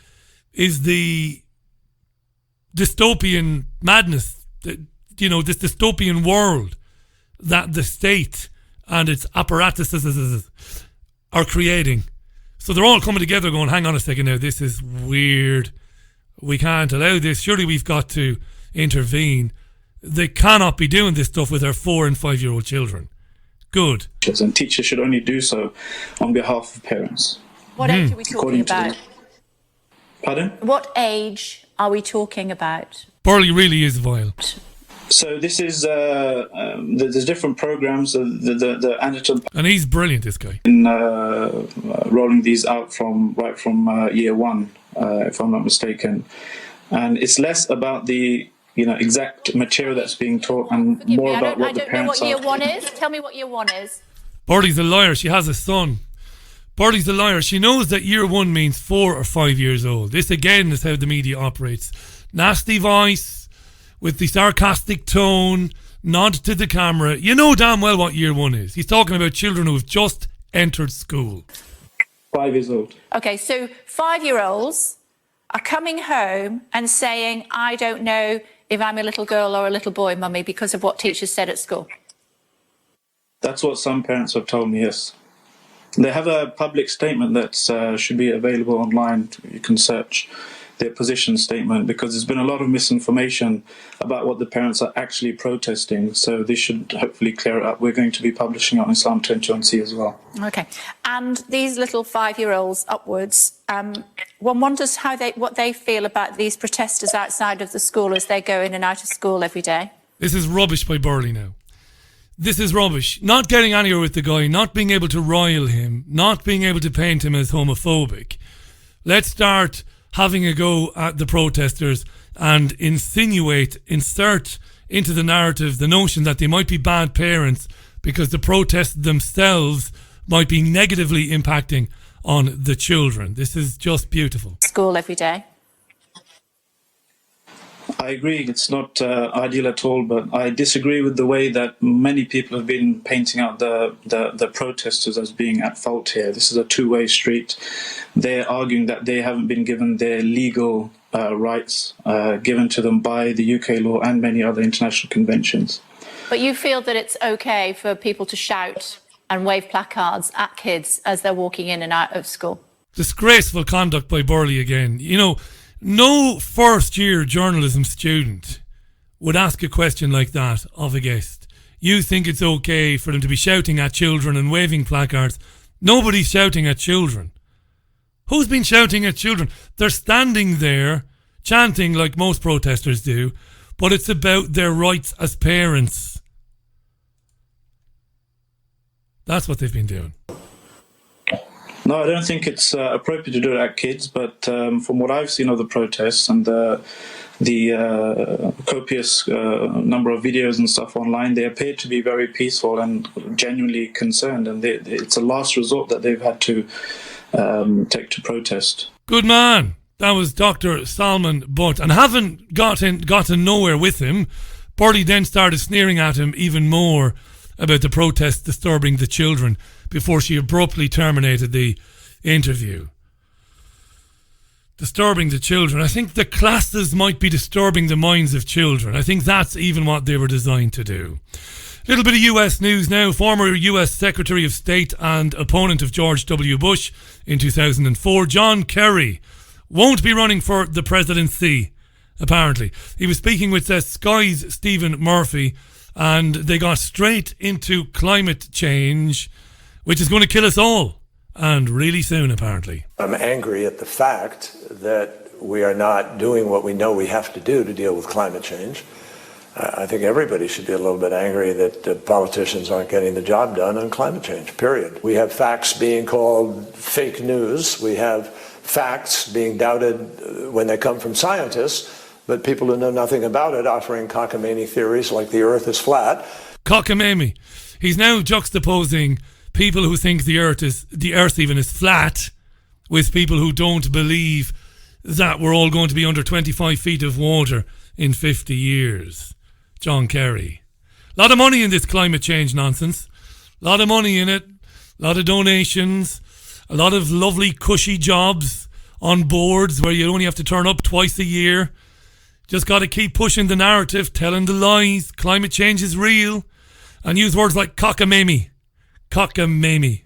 dystopian madness, this dystopian world that the state and its apparatuses are creating. So they're all coming together going, hang on a second now, this is weird. We can't allow this. Surely we've got to intervene. They cannot be doing this stuff with our 4 and 5 year old children. Good. And teachers should only do so on behalf of parents. What age are we talking about? Pardon? What age are we talking about? Burley really is vile. So this is there's different programs. The Antisemitism, and he's brilliant. This guy. In rolling these out from year one, if I'm not mistaken, and it's less about the exact material that's being taught and more about what the parents are. I don't know what year one is. Tell me what year one is. Burley's a liar. She has a son. Burley's a liar. She knows that year one means 4 or 5 years old. This again is how the media operates. Nasty voice with the sarcastic tone, nod to the camera. You know damn well what year one is. He's talking about children who have just entered school. 5 years old. Okay, so 5-year-olds are coming home and saying, I don't know if I'm a little girl or a little boy, Mummy, because of what teachers said at school? That's what some parents have told me, yes. They have a public statement that should be available online. You can search their position statement, because there's been a lot of misinformation about what the parents are actually protesting. So this should hopefully clear it up. We're going to be publishing it on Islam 21C as well. Okay. And these little 5-year-olds upwards, one wonders what they feel about these protesters outside of the school as they go in and out of school every day. This is rubbish by Burley now. This is rubbish. Not getting anywhere with the guy, not being able to rile him, not being able to paint him as homophobic. Let's start having a go at the protesters and insert into the narrative the notion that they might be bad parents because the protests themselves might be negatively impacting on the children. This is just beautiful. School every day. I agree, it's not ideal at all, but I disagree with the way that many people have been painting out the protesters as being at fault here. This is a two-way street. They're arguing that they haven't been given their legal rights given to them by the UK law and many other international conventions. But you feel that it's okay for people to shout and wave placards at kids as they're walking in and out of school? Disgraceful conduct by Burley again. You know, no first-year journalism student would ask a question like that of a guest. You think it's okay for them to be shouting at children and waving placards? Nobody's shouting at children. Who's been shouting at children? They're standing there, chanting like most protesters do, but it's about their rights as parents. That's what they've been doing. No, I don't think it's appropriate to do it at kids, but from what I've seen of the protests and the copious number of videos and stuff online, they appear to be very peaceful and genuinely concerned, and it's a last resort that they've had to take to protest. Good man. That was Dr. Salman Butt, and having gotten nowhere with him, Burley then started sneering at him even more about the protests disturbing the children before she abruptly terminated the interview. Disturbing the children. I think the classes might be disturbing the minds of children. I think that's even what they were designed to do. Little bit of US news now. Former US Secretary of State and opponent of George W. Bush in 2004, John Kerry, won't be running for the presidency, apparently. He was speaking with Sky's Stephen Murphy, and they got straight into climate change, which is going to kill us all, and really soon, apparently. I'm angry at the fact that we are not doing what we know we have to do to deal with climate change. I think everybody should be a little bit angry that politicians aren't getting the job done on climate change, period. We have facts being called fake news. We have facts being doubted when they come from scientists, but people who know nothing about it offering cockamamie theories like the earth is flat. Cockamamie. He's now juxtaposing people who think the earth even is flat with people who don't believe that we're all going to be under 25 feet of water in 50 years. John Kerry. A lot of money in this climate change nonsense. A lot of money in it. A lot of donations. A lot of lovely cushy jobs on boards where you only have to turn up twice a year. Just got to keep pushing the narrative, telling the lies. Climate change is real. And use words like cockamamie. Cockamamie.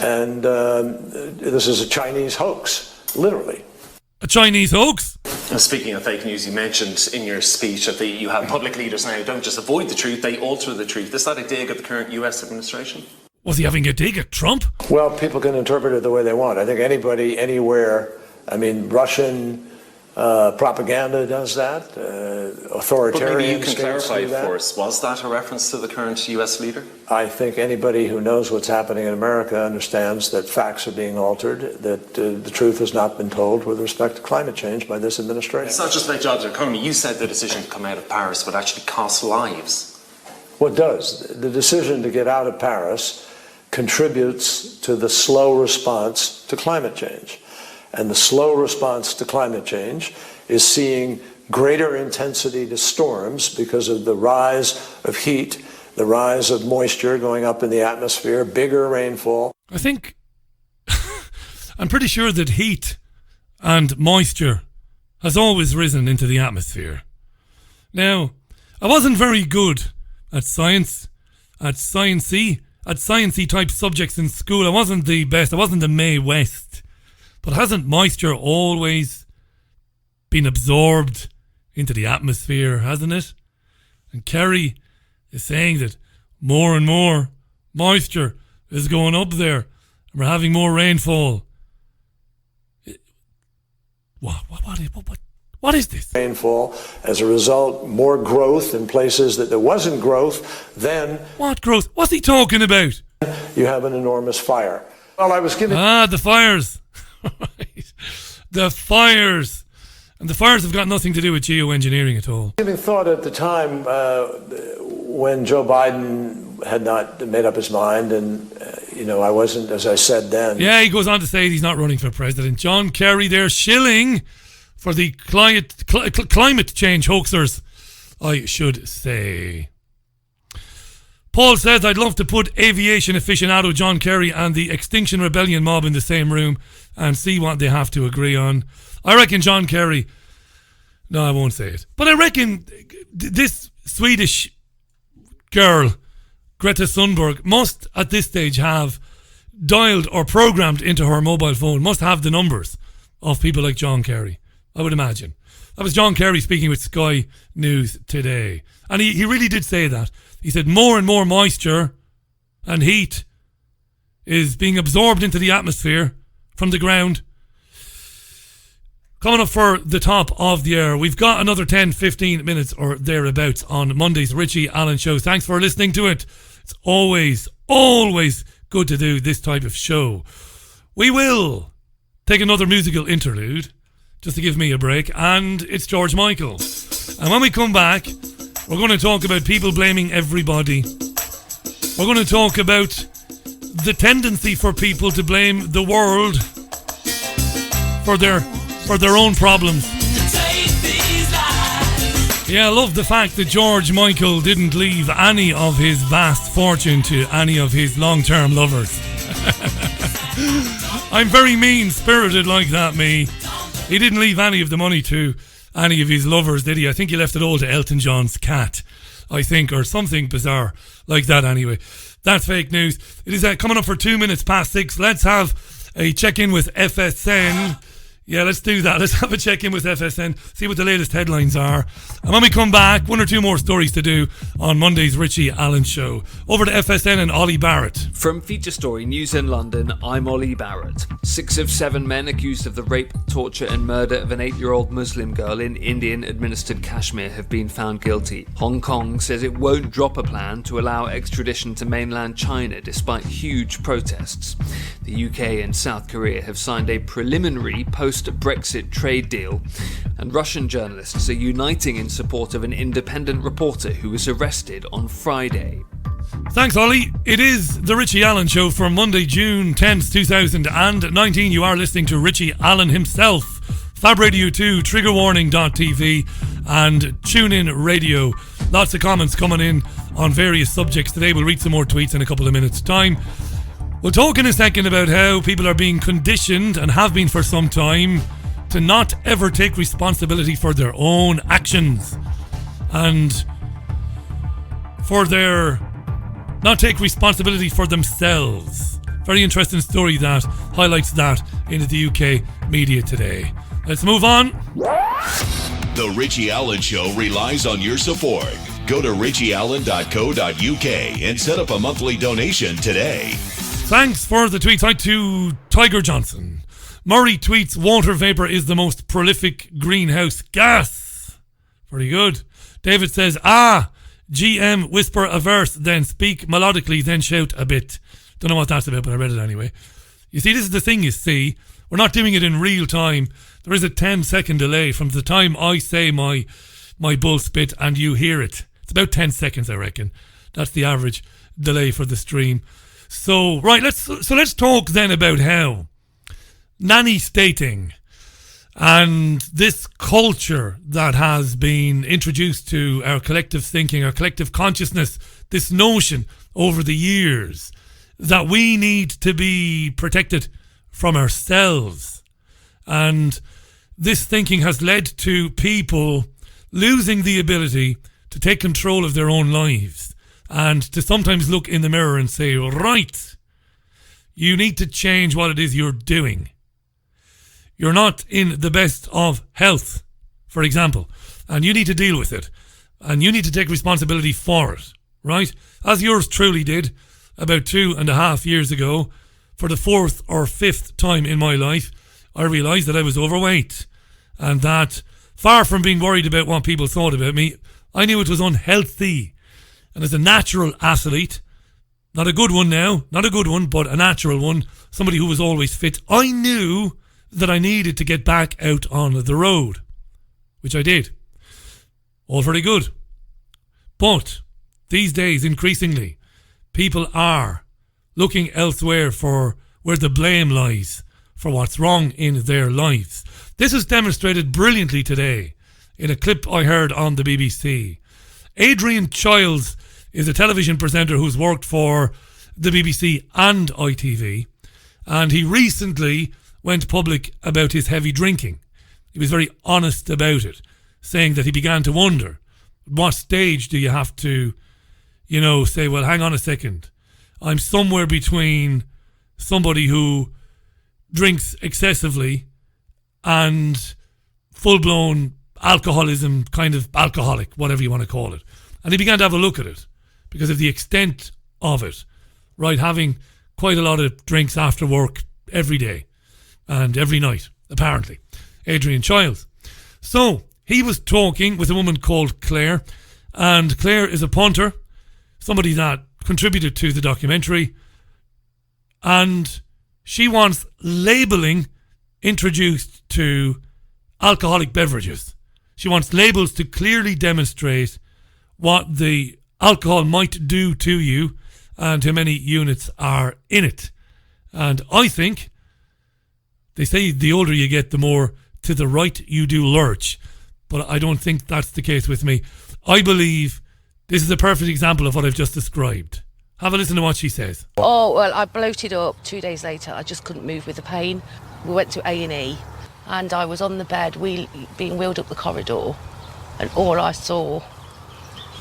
And this is a Chinese hoax, literally. A Chinese hoax? Speaking of fake news, you mentioned in your speech that you have public leaders now who don't just avoid the truth, they alter the truth. Is that a dig at the current US administration? Was he having a dig at Trump? Well, people can interpret it the way they want. I think anybody, anywhere, I mean, Russian propaganda does that. Authoritarian but maybe you can states clarify do that. for us. Was that a reference to the current US leader? I think anybody who knows what's happening in America understands that facts are being altered, that the truth has not been told with respect to climate change by this administration. It's not just about jobs or economy. You said the decision to come out of Paris would actually cost lives. What does? The decision to get out of Paris contributes to the slow response to climate change. And the slow response to climate change is seeing greater intensity to storms because of the rise of heat, the rise of moisture going up in the atmosphere, bigger rainfall. I think, I'm pretty sure that heat and moisture has always risen into the atmosphere. Now, I wasn't very good at science, at sciencey type subjects in school. I wasn't the best. I wasn't the Mae West. But hasn't moisture always been absorbed into the atmosphere, hasn't it? And Kerry is saying that more and more moisture is going up there, and we're having more rainfall. What is this? Rainfall. As a result, more growth in places that there wasn't growth. Then what growth? What's he talking about? You have an enormous fire. Well, I was giving the fires. Right. The fires. And the fires have got nothing to do with geoengineering at all. Giving thought at the time when Joe Biden had not made up his mind, and I wasn't, as I said then. Yeah, he goes on to say he's not running for president. John Kerry there shilling for the climate change hoaxers, I should say. Paul says, I'd love to put aviation aficionado John Kerry and the Extinction Rebellion mob in the same room and see what they have to agree on. I reckon John Kerry... No, I won't say it. But I reckon this Swedish girl, Greta Thunberg, must at this stage have dialed or programmed into her mobile phone, must have the numbers of people like John Kerry, I would imagine. That was John Kerry speaking with Sky News today. And he really did say that. He said more and more moisture and heat is being absorbed into the atmosphere from the ground. Coming up for the top of the hour, we've got another 10-15 minutes or thereabouts on Monday's Richie Allen Show. Thanks for listening to it. It's always good to do this type of show. We will take another musical interlude just to give me a break, and it's George Michael. And when we come back, we're going to talk about people blaming everybody. We're going to talk about the tendency for people to blame the world for their own problems. Yeah, I love the fact that George Michael didn't leave any of his vast fortune to any of his long-term lovers. I'm very mean-spirited like that, me. He didn't leave any of the money to any of his lovers, did he? I think he left it all to Elton John's cat, I think, or something bizarre like that anyway. That's fake news. It is coming up for 6:02. Let's have a check-in with FSN. Yeah, let's do that. Let's have a check-in with FSN, see what the latest headlines are. And when we come back, one or two more stories to do on Monday's Richie Allen Show. Over to FSN and Ollie Barrett. From Feature Story News in London, I'm Ollie Barrett. 6 of 7 men accused of the rape, torture and murder of an 8-year-old Muslim girl in Indian-administered Kashmir have been found guilty. Hong Kong says it won't drop a plan to allow extradition to mainland China despite huge protests. The UK and South Korea have signed a preliminary post-Brexit trade deal, and Russian journalists are uniting in support of an independent reporter who was arrested on Friday. Thanks, Ollie. It is the Richie Allen Show for Monday, June 10th, 2019. You are listening to Richie Allen himself. Fab Radio 2, triggerwarning.tv and TuneIn Radio. Lots of comments coming in on various subjects today. We'll read some more tweets in a couple of minutes' time. We'll talk in a second about how people are being conditioned, and have been for some time, to not ever take responsibility for their own actions and not take responsibility for themselves. Very interesting story that highlights that in the UK media today. Let's move on. The Richie Allen Show relies on your support. Go to richieallen.co.uk and set up a monthly donation today. Thanks for the tweets. Hi to Tiger Johnson. Murray tweets, water vapour is the most prolific greenhouse gas. Very good. David says, GM, whisper a verse, then speak melodically, then shout a bit. Don't know what that's about, but I read it anyway. You see, this is the thing, we're not doing it in real time. There is a 10-second delay from the time I say my bull spit and you hear it. It's about 10 seconds, I reckon. That's the average delay for the stream. So, right, let's talk then about how nanny-stating and this culture that has been introduced to our collective thinking, our collective consciousness, this notion over the years that we need to be protected from ourselves, and this thinking has led to people losing the ability to take control of their own lives and to sometimes look in the mirror and say, right, you need to change what it is you're doing. You're not in the best of health, for example, and you need to deal with it. And you need to take responsibility for it, right? As yours truly did about 2.5 years ago. For the 4th or 5th time in my life, I realised that I was overweight. And that, far from being worried about what people thought about me, I knew it was unhealthy. And as a natural athlete, not a good one now, not a good one, but a natural one, somebody who was always fit, I knew that I needed to get back out on the road, which I did. All very good. But these days, increasingly, people are looking elsewhere for where the blame lies for what's wrong in their lives. This is demonstrated brilliantly today in a clip I heard on the BBC. Adrian Childs is a television presenter who's worked for the BBC and ITV, and he recently went public about his heavy drinking. He was very honest about it, saying that he began to wonder, what stage do you have to, say, well, hang on a second, I'm somewhere between somebody who drinks excessively and full-blown alcoholism, kind of alcoholic, whatever you want to call it. And he began to have a look at it because of the extent of it, right? Having quite a lot of drinks after work every day and every night, apparently. Adrian Childs. So he was talking with a woman called Claire, and Claire is a punter, somebody that contributed to the documentary, and she wants labelling introduced to alcoholic beverages. She wants labels to clearly demonstrate what the alcohol might do to you and how many units are in it. And I think, they say the older you get, the more to the right you do lurch. But I don't think that's the case with me. I believe this is a perfect example of what I've just described. Have a listen to what she says. Oh, well, I bloated up 2 days later. I just couldn't move with the pain. We went to A&E and I was on the bed being wheeled up the corridor, and all I saw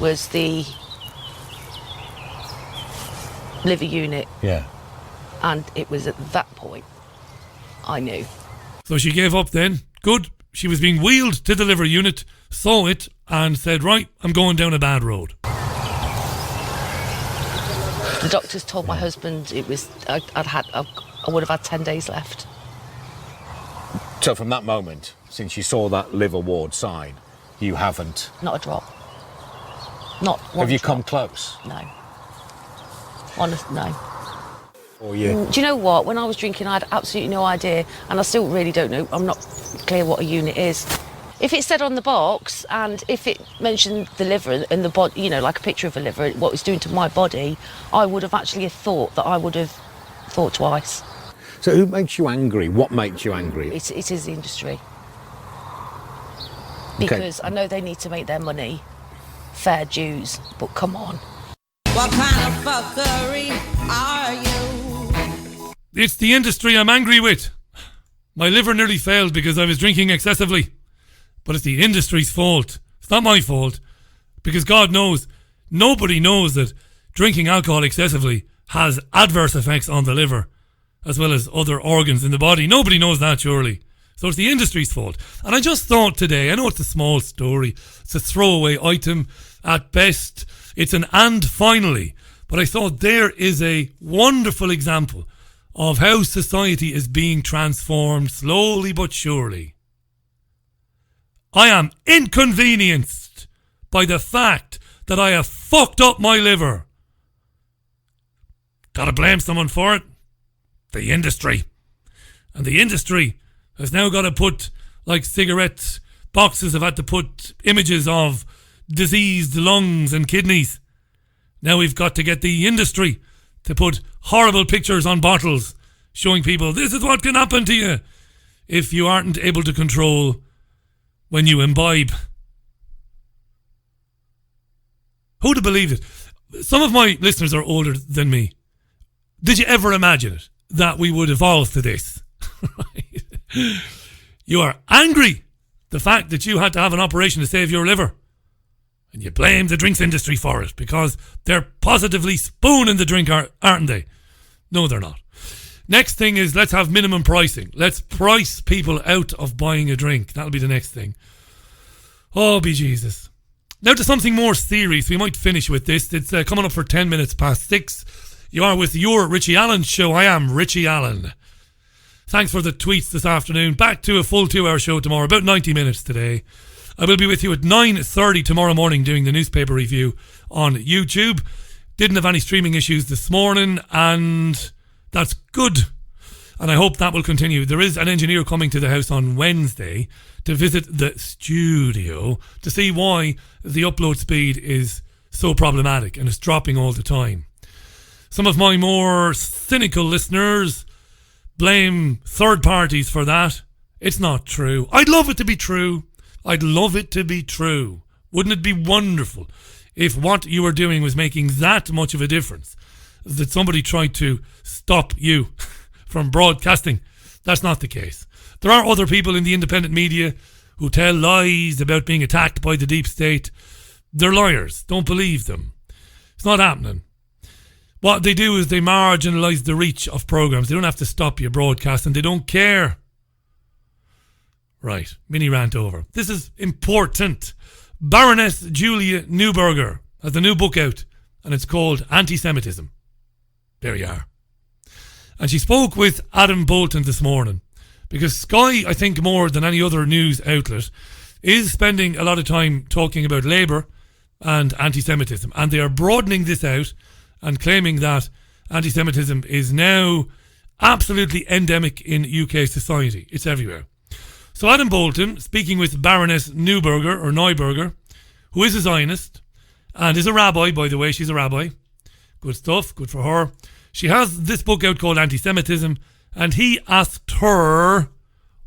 was the liver unit. Yeah. And it was at that point I knew. So she gave up then. Good. She was being wheeled to the liver unit, saw it, and said, right, I'm going down a bad road. The doctors told my husband I would have had 10 days left. So from that moment, since you saw that liver ward sign, you haven't... Not a drop. Not one Have you drop. come close? No. Honest, no. Or you? Do you know what? When I was drinking, I had absolutely no idea, and I still really don't know. I'm not clear what a unit is. If it said on the box, and if it mentioned the liver and the body, like a picture of a liver, what it's doing to my body, I would have actually thought that I would have thought twice. So who makes you angry? What makes you angry? It is the industry. Because I know they need to make their money, fair dues, but come on. What kind of fuckery are you? It's the industry I'm angry with. My liver nearly failed because I was drinking excessively. But it's the industry's fault. It's not my fault. Because God knows, nobody knows that drinking alcohol excessively has adverse effects on the liver, as well as other organs in the body. Nobody knows that, surely. So it's the industry's fault. And I just thought today, I know it's a small story, it's a throwaway item at best, it's an and finally, but I thought there is a wonderful example of how society is being transformed slowly but surely. I am inconvenienced by the fact that I have fucked up my liver. Gotta blame someone for it. The industry. And the industry has now got to put, like cigarette boxes have had to put images of diseased lungs and kidneys. Now we've got to get the industry to put horrible pictures on bottles showing people this is what can happen to you if you aren't able to control when you imbibe. Who'd have believed it? Some of my listeners are older than me. Did you ever imagine it? That we would evolve to this? You are angry the fact that you had to have an operation to save your liver. And you blame the drinks industry for it because they're positively spooning the drink, aren't they? No, they're not. Next thing is, let's have minimum pricing. Let's price people out of buying a drink. That'll be the next thing. Oh, be Jesus. Now to something more serious. We might finish with this. It's coming up for 10 minutes past 6. You are with your Richie Allen Show. I am Richie Allen. Thanks for the tweets this afternoon. Back to a full 2-hour show tomorrow, about 90 minutes today. I will be with you at 9:30 tomorrow morning doing the newspaper review on YouTube. Didn't have any streaming issues this morning, and that's good. And I hope that will continue. There is an engineer coming to the house on Wednesday to visit the studio to see why the upload speed is so problematic and it's dropping all the time. Some of my more cynical listeners blame third parties for that. It's not true. I'd love it to be true. I'd love it to be true. Wouldn't it be wonderful if what you were doing was making that much of a difference, that somebody tried to stop you from broadcasting? That's not the case. There are other people in the independent media who tell lies about being attacked by the deep state. They're liars. Don't believe them. It's not happening. What they do is they marginalise the reach of programmes. They don't have to stop you broadcasting. They don't care. Right, mini rant over. This is important. Baroness Julia Neuberger has a new book out, and it's called Antisemitism. There you are. And she spoke with Adam Bolton this morning, because Sky, I think more than any other news outlet, is spending a lot of time talking about Labour and anti-Semitism, and they are broadening this out and claiming that anti-Semitism is now absolutely endemic in UK society. It's everywhere. So Adam Bolton, speaking with Baroness Neuberger, who is a Zionist and is a rabbi, by the way. She's a rabbi. Good stuff, good for her. She has this book out called Antisemitism, and he asked her,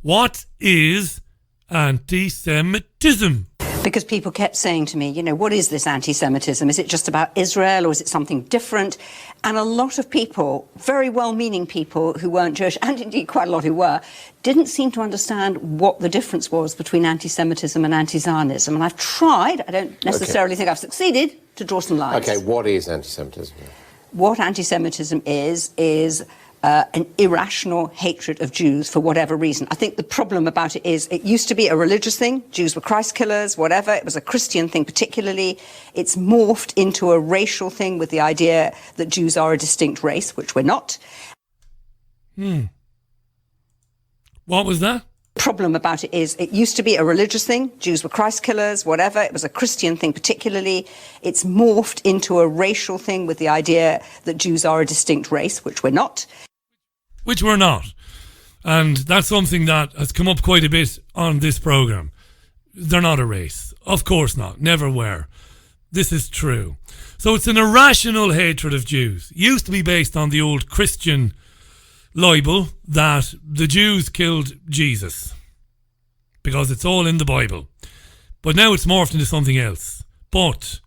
what is anti-Semitism? Because people kept saying to me, you know, what is this anti-Semitism? Is it just about Israel or is it something different? And a lot of people, very well-meaning people who weren't Jewish, and indeed quite a lot who were, didn't seem to understand what the difference was between anti-Semitism and anti-Zionism. And I've tried, I don't necessarily think I've succeeded, to draw some lines. Okay, what is anti-Semitism? What anti-Semitism is an irrational hatred of Jews for whatever reason. I think the problem about it is it used to be a religious thing. Jews were Christ killers, whatever. It was a Christian thing particularly. It's morphed into a racial thing with the idea that Jews are a distinct race, which we're not. What was that? Problem about it is it used to be a religious thing. Jews were Christ killers, whatever. It was a Christian thing particularly. It's morphed into a racial thing with the idea that Jews are a distinct race, which we're not. Which we're not. And that's something that has come up quite a bit on this programme. They're not a race. Of course not. Never were. This is true. So it's an irrational hatred of Jews. It used to be based on the old Christian libel that the Jews killed Jesus, because it's all in the Bible. But now it's morphed into something else. But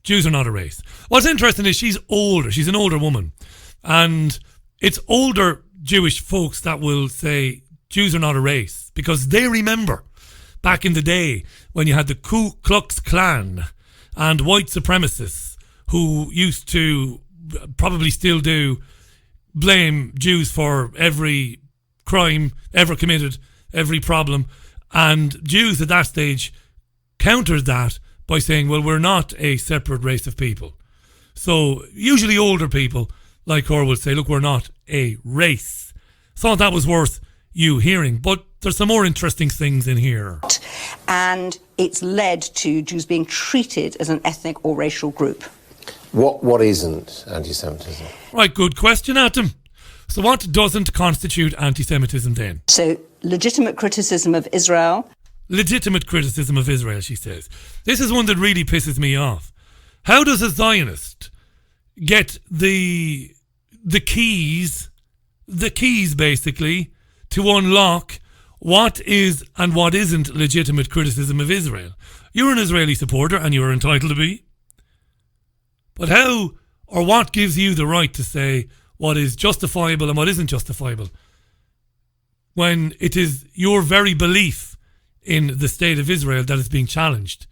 Jews are not a race. What's interesting is she's older. She's an older woman. And it's older Jewish folks that will say Jews are not a race, because they remember back in the day when you had the Ku Klux Klan and white supremacists who used to, probably still do, blame Jews for every crime ever committed, every problem. And Jews at that stage countered that by saying, well, we're not a separate race of people. So usually older people like her would say, look, we're not a race. Thought that was worth you hearing. But there's some more interesting things in here. And it's led to Jews being treated as an ethnic or racial group. What isn't anti-Semitism? Right, good question, Adam. So what doesn't constitute anti-Semitism then? So legitimate criticism of Israel. Legitimate criticism of Israel, she says. This is one that really pisses me off. How does a Zionist get the keys basically, to unlock what is and what isn't legitimate criticism of Israel? You're an Israeli supporter and you're entitled to be. But how or what gives you the right to say what is justifiable and what isn't justifiable? when it is your very belief in the state of Israel that is being challenged.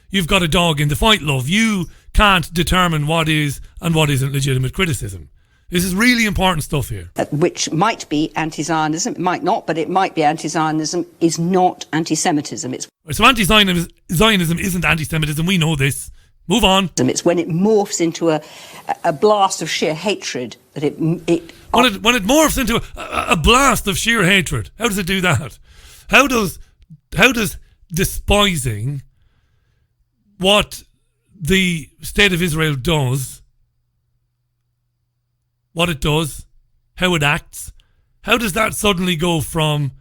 You've got a dog in the fight, love. You can't determine what is and what isn't legitimate criticism. This is really important stuff here. Which might be anti-Zionism, it might not, but it might be anti-Zionism, is not anti-Semitism. So anti-Zionism isn't anti-Semitism, we know this. Move on. It's when it morphs into a blast of sheer hatred that When it morphs into a blast of sheer hatred, how does it do that? How does despising what the state of Israel does, what it does, how it acts, how does that suddenly go from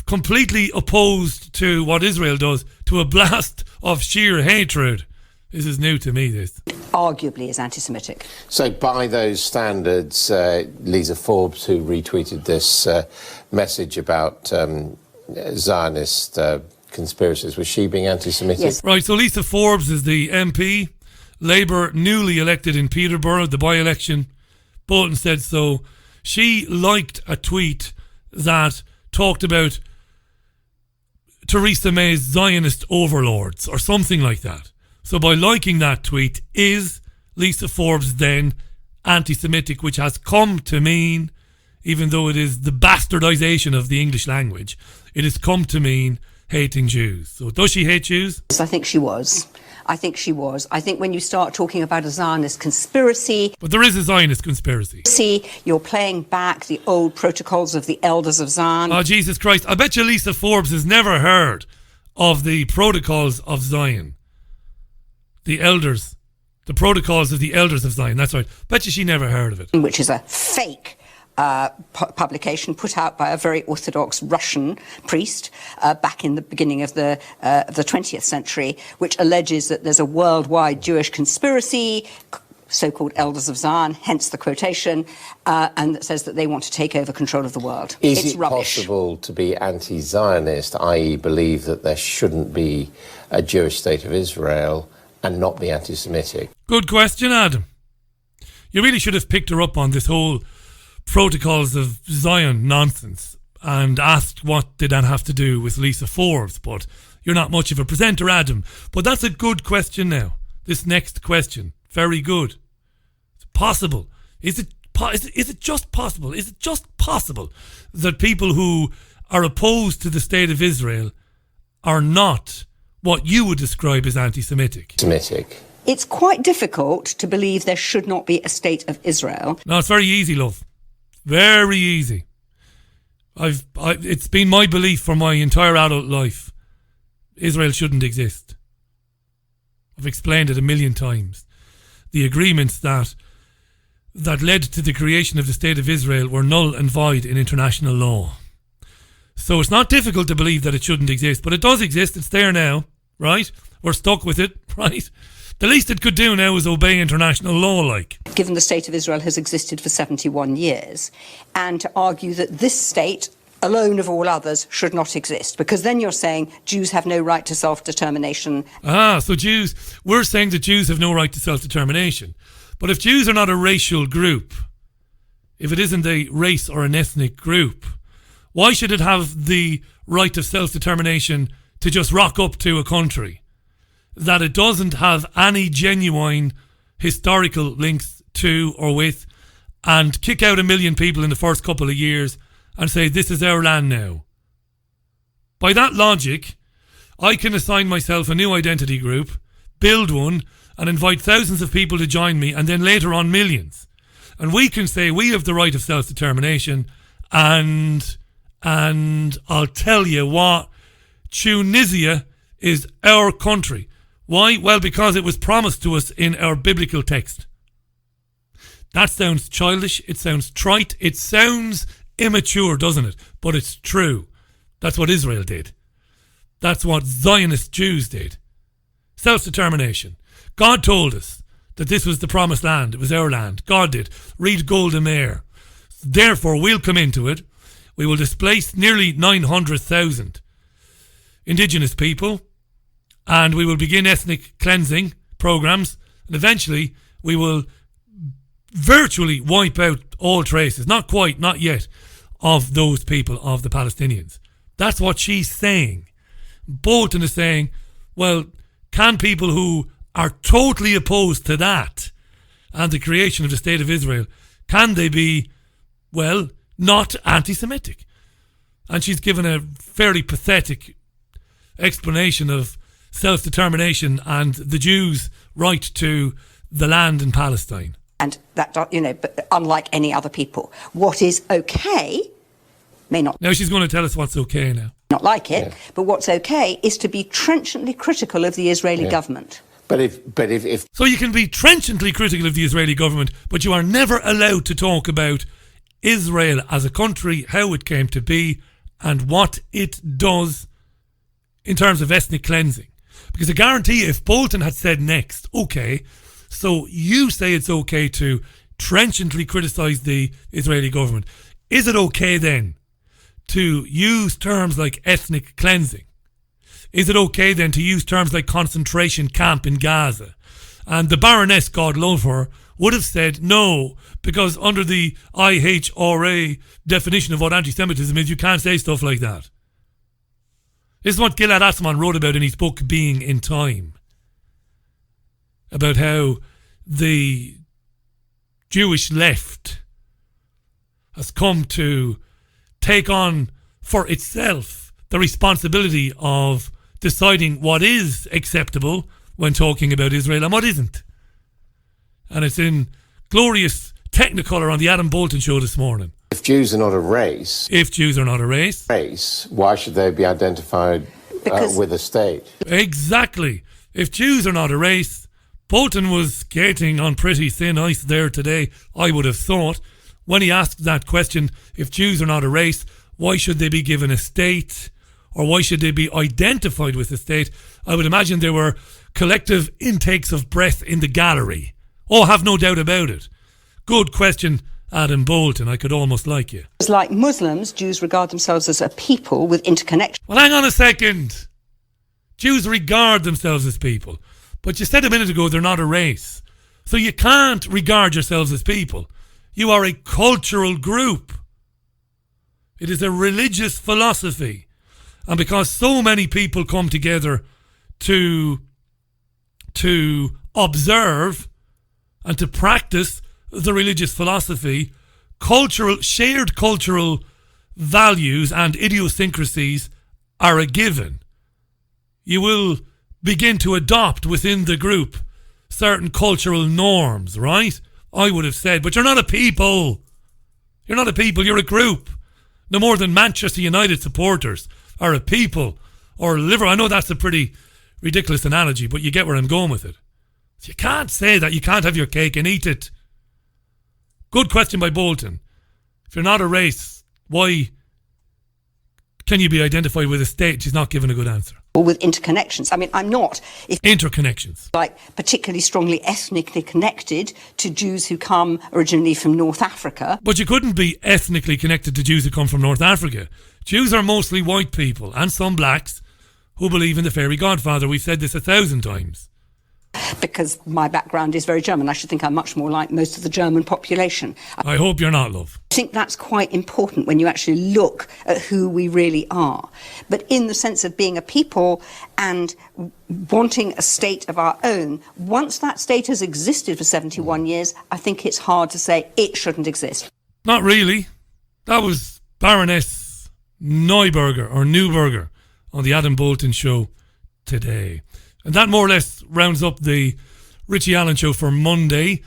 completely opposed to what Israel does to a blast of sheer hatred? This is new to me, this. Arguably is anti-Semitic. So by those standards, Lisa Forbes, who retweeted this message about Zionist conspiracies, was she being anti-Semitic? Yes. Right, so Lisa Forbes is the MP, Labour, newly elected in Peterborough, the by-election. Bolton said so. She liked a tweet that talked about Theresa May's Zionist overlords or something like that. So by liking that tweet, is Lisa Forbes then anti-Semitic, which has come to mean, even though it is the bastardization of the English language, it has come to mean hating Jews. So does she hate Jews? Yes, I think she was. I think when you start talking about a Zionist conspiracy... But there is a Zionist conspiracy. See, you're playing back the old protocols of the elders of Zion. Oh, Jesus Christ. I bet you Lisa Forbes has never heard of the protocols of Zion. The protocols of the elders of Zion. That's right. Bet you she never heard of it. Which is a fake publication put out by a very orthodox Russian priest back in the beginning of the 20th century, which alleges that there's a worldwide Jewish conspiracy, so-called elders of Zion, hence the quotation, and that says that they want to take over control of the world. Is it's it rubbish. possible to be anti-Zionist, i.e. believe that there shouldn't be a Jewish state of Israel, and not be anti-Semitic? Good question, Adam. You really should have picked her up on this whole protocols of Zion nonsense and asked what did that have to do with Lisa Forbes, but you're not much of a presenter, Adam. But that's a good question now. This next question, very good. It's possible. Is it just possible? Is it just possible that people who are opposed to the state of Israel are not what you would describe as anti-Semitic? Semitic. It's quite difficult to believe there should not be a state of Israel. No, it's very easy, love. Very easy. It's been my belief for my entire adult life. Israel shouldn't exist. I've explained it a million times. The agreements that led to the creation of the State of Israel were null and void in international law. So it's not difficult to believe that it shouldn't exist, but it does exist. It's there now, right? We're stuck with it, right? The least it could do now is obey international law, like. Given the state of Israel has existed for 71 years, and to argue that this state, alone of all others, should not exist, because then you're saying Jews have no right to self-determination. So we're saying that Jews have no right to self-determination. But if Jews are not a racial group, if it isn't a race or an ethnic group, why should it have the right of self-determination to just rock up to a country that it doesn't have any genuine historical links to or with, and kick out 1 million people in the first couple of years and say, this is our land now? By that logic, I can assign myself a new identity group, build one, and invite thousands of people to join me, and then later on millions. And we can say we have the right of self-determination, and I'll tell you what, Tunisia is our country. Why? Well, because it was promised to us in our biblical text. That sounds childish, it sounds trite, it sounds immature, doesn't it? But it's true. That's what Israel did. That's what Zionist Jews did. Self-determination. God told us that this was the promised land. It was our land. God did. Read Golda Meir. Therefore, we'll come into it. We will displace nearly 900,000 indigenous people, and we will begin ethnic cleansing programs, and eventually we will virtually wipe out all traces. Not quite, not yet, of those people, of the Palestinians. That's what she's saying. Bolton is saying, well, can people who are totally opposed to that and the creation of the State of Israel, can they be, well, not anti-Semitic? And she's given a fairly pathetic explanation of self-determination and the Jews' right to the land in Palestine. And that, but unlike any other people, what is okay may not. Now she's going to tell us what's okay now. Not like it, but what's okay is to be trenchantly critical of the Israeli government. But if So you can be trenchantly critical of the Israeli government, but you are never allowed to talk about Israel as a country, how it came to be, and what it does in terms of ethnic cleansing. Because I guarantee if Bolton had said next, okay, so you say it's okay to trenchantly criticise the Israeli government, is it okay then to use terms like ethnic cleansing? Is it okay then to use terms like concentration camp in Gaza? And the Baroness, God love her, would have said no, because under the IHRA definition of what anti-Semitism is, you can't say stuff like that. This is what Gilad Atzmon wrote about in his book Being in Time, about how the Jewish left has come to take on for itself the responsibility of deciding what is acceptable when talking about Israel and what isn't. And it's in glorious Technicolor on the Adam Bolton Show this morning. If Jews are not a race... If Jews are not a race... Why should they be identified with a state? Exactly. If Jews are not a race... Bolton was skating on pretty thin ice there today, I would have thought, when he asked that question, if Jews are not a race, why should they be given a state? Or why should they be identified with the state? I would imagine there were collective intakes of breath in the gallery. Oh, have no doubt about it. Good question, Adam Bolton. I could almost like you. Like Muslims, Jews regard themselves as a people with interconnection. Well, hang on a second. Jews regard themselves as people. But you said a minute ago they're not a race. So you can't regard yourselves as people. You are a cultural group. It is a religious philosophy. And because so many people come together to observe and to practice the religious philosophy, shared cultural values and idiosyncrasies are a given. You will begin to adopt within the group certain cultural norms, right? I would have said, but you're not a people. You're not a people, you're a group. No more than Manchester United supporters are a people or Liverpool. I know that's a pretty ridiculous analogy, but you get where I'm going with it. So you can't say that. You can't have your cake and eat it. Good question by Bolton. If you're not a race, why can you be identified with a state? She's not given a good answer. Or with interconnections. I mean, I'm not... Interconnections. Like, particularly strongly ethnically connected to Jews who come originally from North Africa. But you couldn't be ethnically connected to Jews who come from North Africa. Jews are mostly white people, and some blacks, who believe in the fairy godfather. We've said this 1,000 times. Because my background is very German. I should think I'm much more like most of the German population. I hope you're not, love. I think that's quite important when you actually look at who we really are. But in the sense of being a people and wanting a state of our own, once that state has existed for 71 years, I think it's hard to say it shouldn't exist. Not really. That was Baroness Neuberger on the Adam Bolton Show today. And that more or less rounds up the Richie Allen Show for Monday.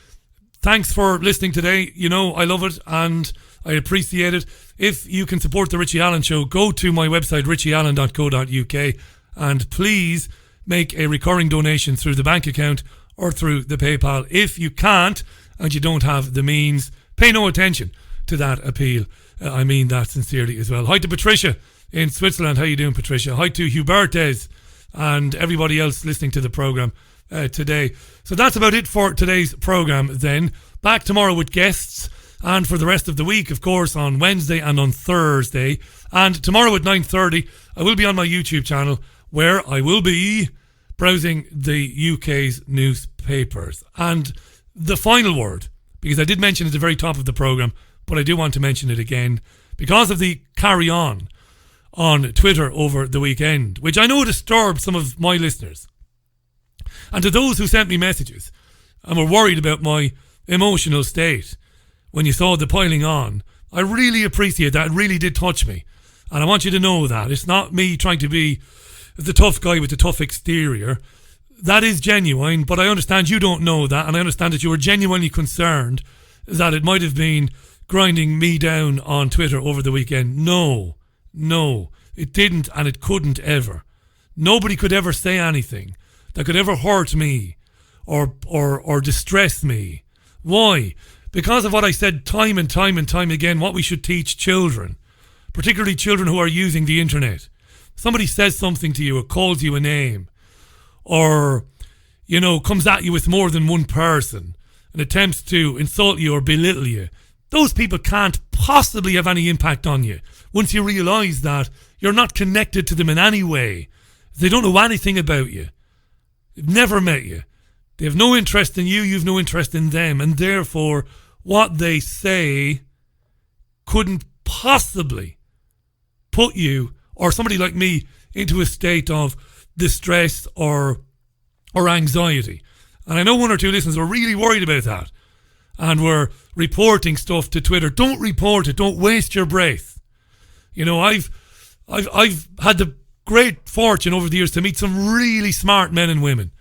Thanks for listening today. You know, I love it and I appreciate it. If you can support the Richie Allen Show, go to my website, richieallen.co.uk, and please make a recurring donation through the bank account or through the PayPal. If you can't and you don't have the means, pay no attention to that appeal. I mean that sincerely as well. Hi to Patricia in Switzerland. How you doing, Patricia? Hi to Hubertes and everybody else listening to the programme today. So that's about it for today's programme then. Back tomorrow with guests, and for the rest of the week, of course, on Wednesday and on Thursday. And tomorrow at 9:30, I will be on my YouTube channel, where I will be browsing the UK's newspapers. And the final word, because I did mention it at the very top of the programme, but I do want to mention it again, because of the carry on Twitter over the weekend, which I know disturbed some of my listeners. And to those who sent me messages and were worried about my emotional state when you saw the piling on, I really appreciate that. It really did touch me. And I want you to know that. It's not me trying to be the tough guy with the tough exterior. That is genuine, but I understand you don't know that, and I understand that you were genuinely concerned that it might have been grinding me down on Twitter over the weekend. No, it didn't, and it couldn't ever. Nobody could ever say anything that could ever hurt me or distress me. Why? Because of what I said time and time again, what we should teach children, particularly children who are using the internet. Somebody says something to you or calls you a name, or, you know, comes at you with more than one person and attempts to insult you or belittle you. Those people can't possibly have any impact on you. Once you realise that, you're not connected to them in any way. They don't know anything about you. They've never met you. They have no interest in you, you've no interest in them, and therefore what they say couldn't possibly put you or somebody like me into a state of distress or anxiety. And I know one or two listeners were really worried about that and were reporting stuff to Twitter. Don't report it. Don't waste your breath. You know, I've had the great fortune over the years to meet some really smart men and women.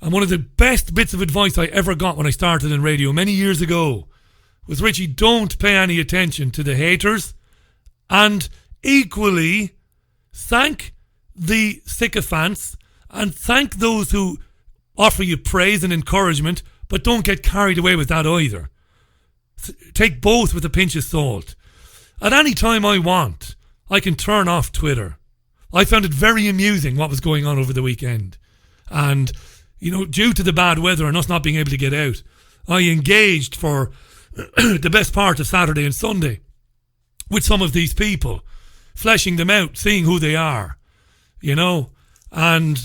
And one of the best bits of advice I ever got when I started in radio many years ago was, Richie, don't pay any attention to the haters, and equally thank the sycophants and thank those who offer you praise and encouragement, but don't get carried away with that either. Take both with a pinch of salt. At any time I want, I can turn off Twitter. I found it very amusing what was going on over the weekend. And, you know, due to the bad weather and us not being able to get out, I engaged for the best part of Saturday and Sunday with some of these people, fleshing them out, seeing who they are, you know. And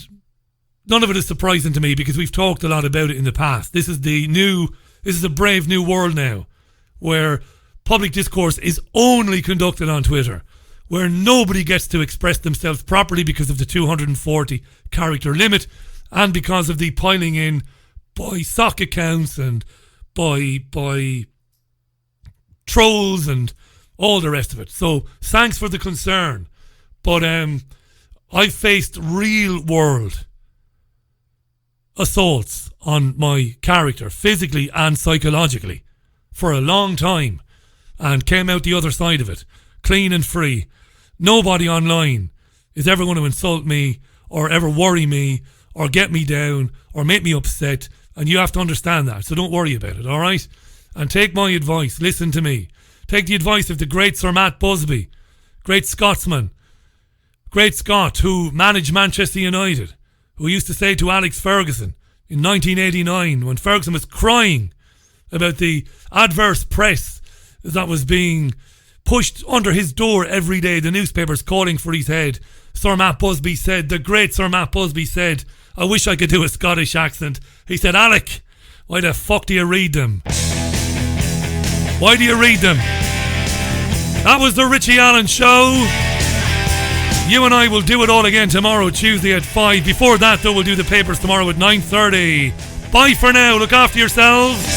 none of it is surprising to me because we've talked a lot about it in the past. This is a brave new world now, where public discourse is only conducted on Twitter, where nobody gets to express themselves properly because of the 240 character limit and because of the piling in by sock accounts and by trolls and all the rest of it. So thanks for the concern, but I've faced real world assaults on my character, physically and psychologically, for a long time, and came out the other side of it clean and free. Nobody online is ever going to insult me or ever worry me or get me down or make me upset, and you have to understand that, so don't worry about it, alright? And take my advice, listen to me. Take the advice of the great Sir Matt Busby, great Scotsman, great Scot who managed Manchester United, who used to say to Alex Ferguson in 1989, when Ferguson was crying about the adverse press that was being pushed under his door every day, the newspapers calling for his head, Sir Matt Busby said, the great Sir Matt Busby said, I wish I could do a Scottish accent. He said, Alec, why the fuck do you read them? Why do you read them? That was the Richie Allen Show. You and I will do it all again tomorrow, Tuesday at 5. Before that, though, we'll do the papers tomorrow at 9:30. Bye for now. Look after yourselves.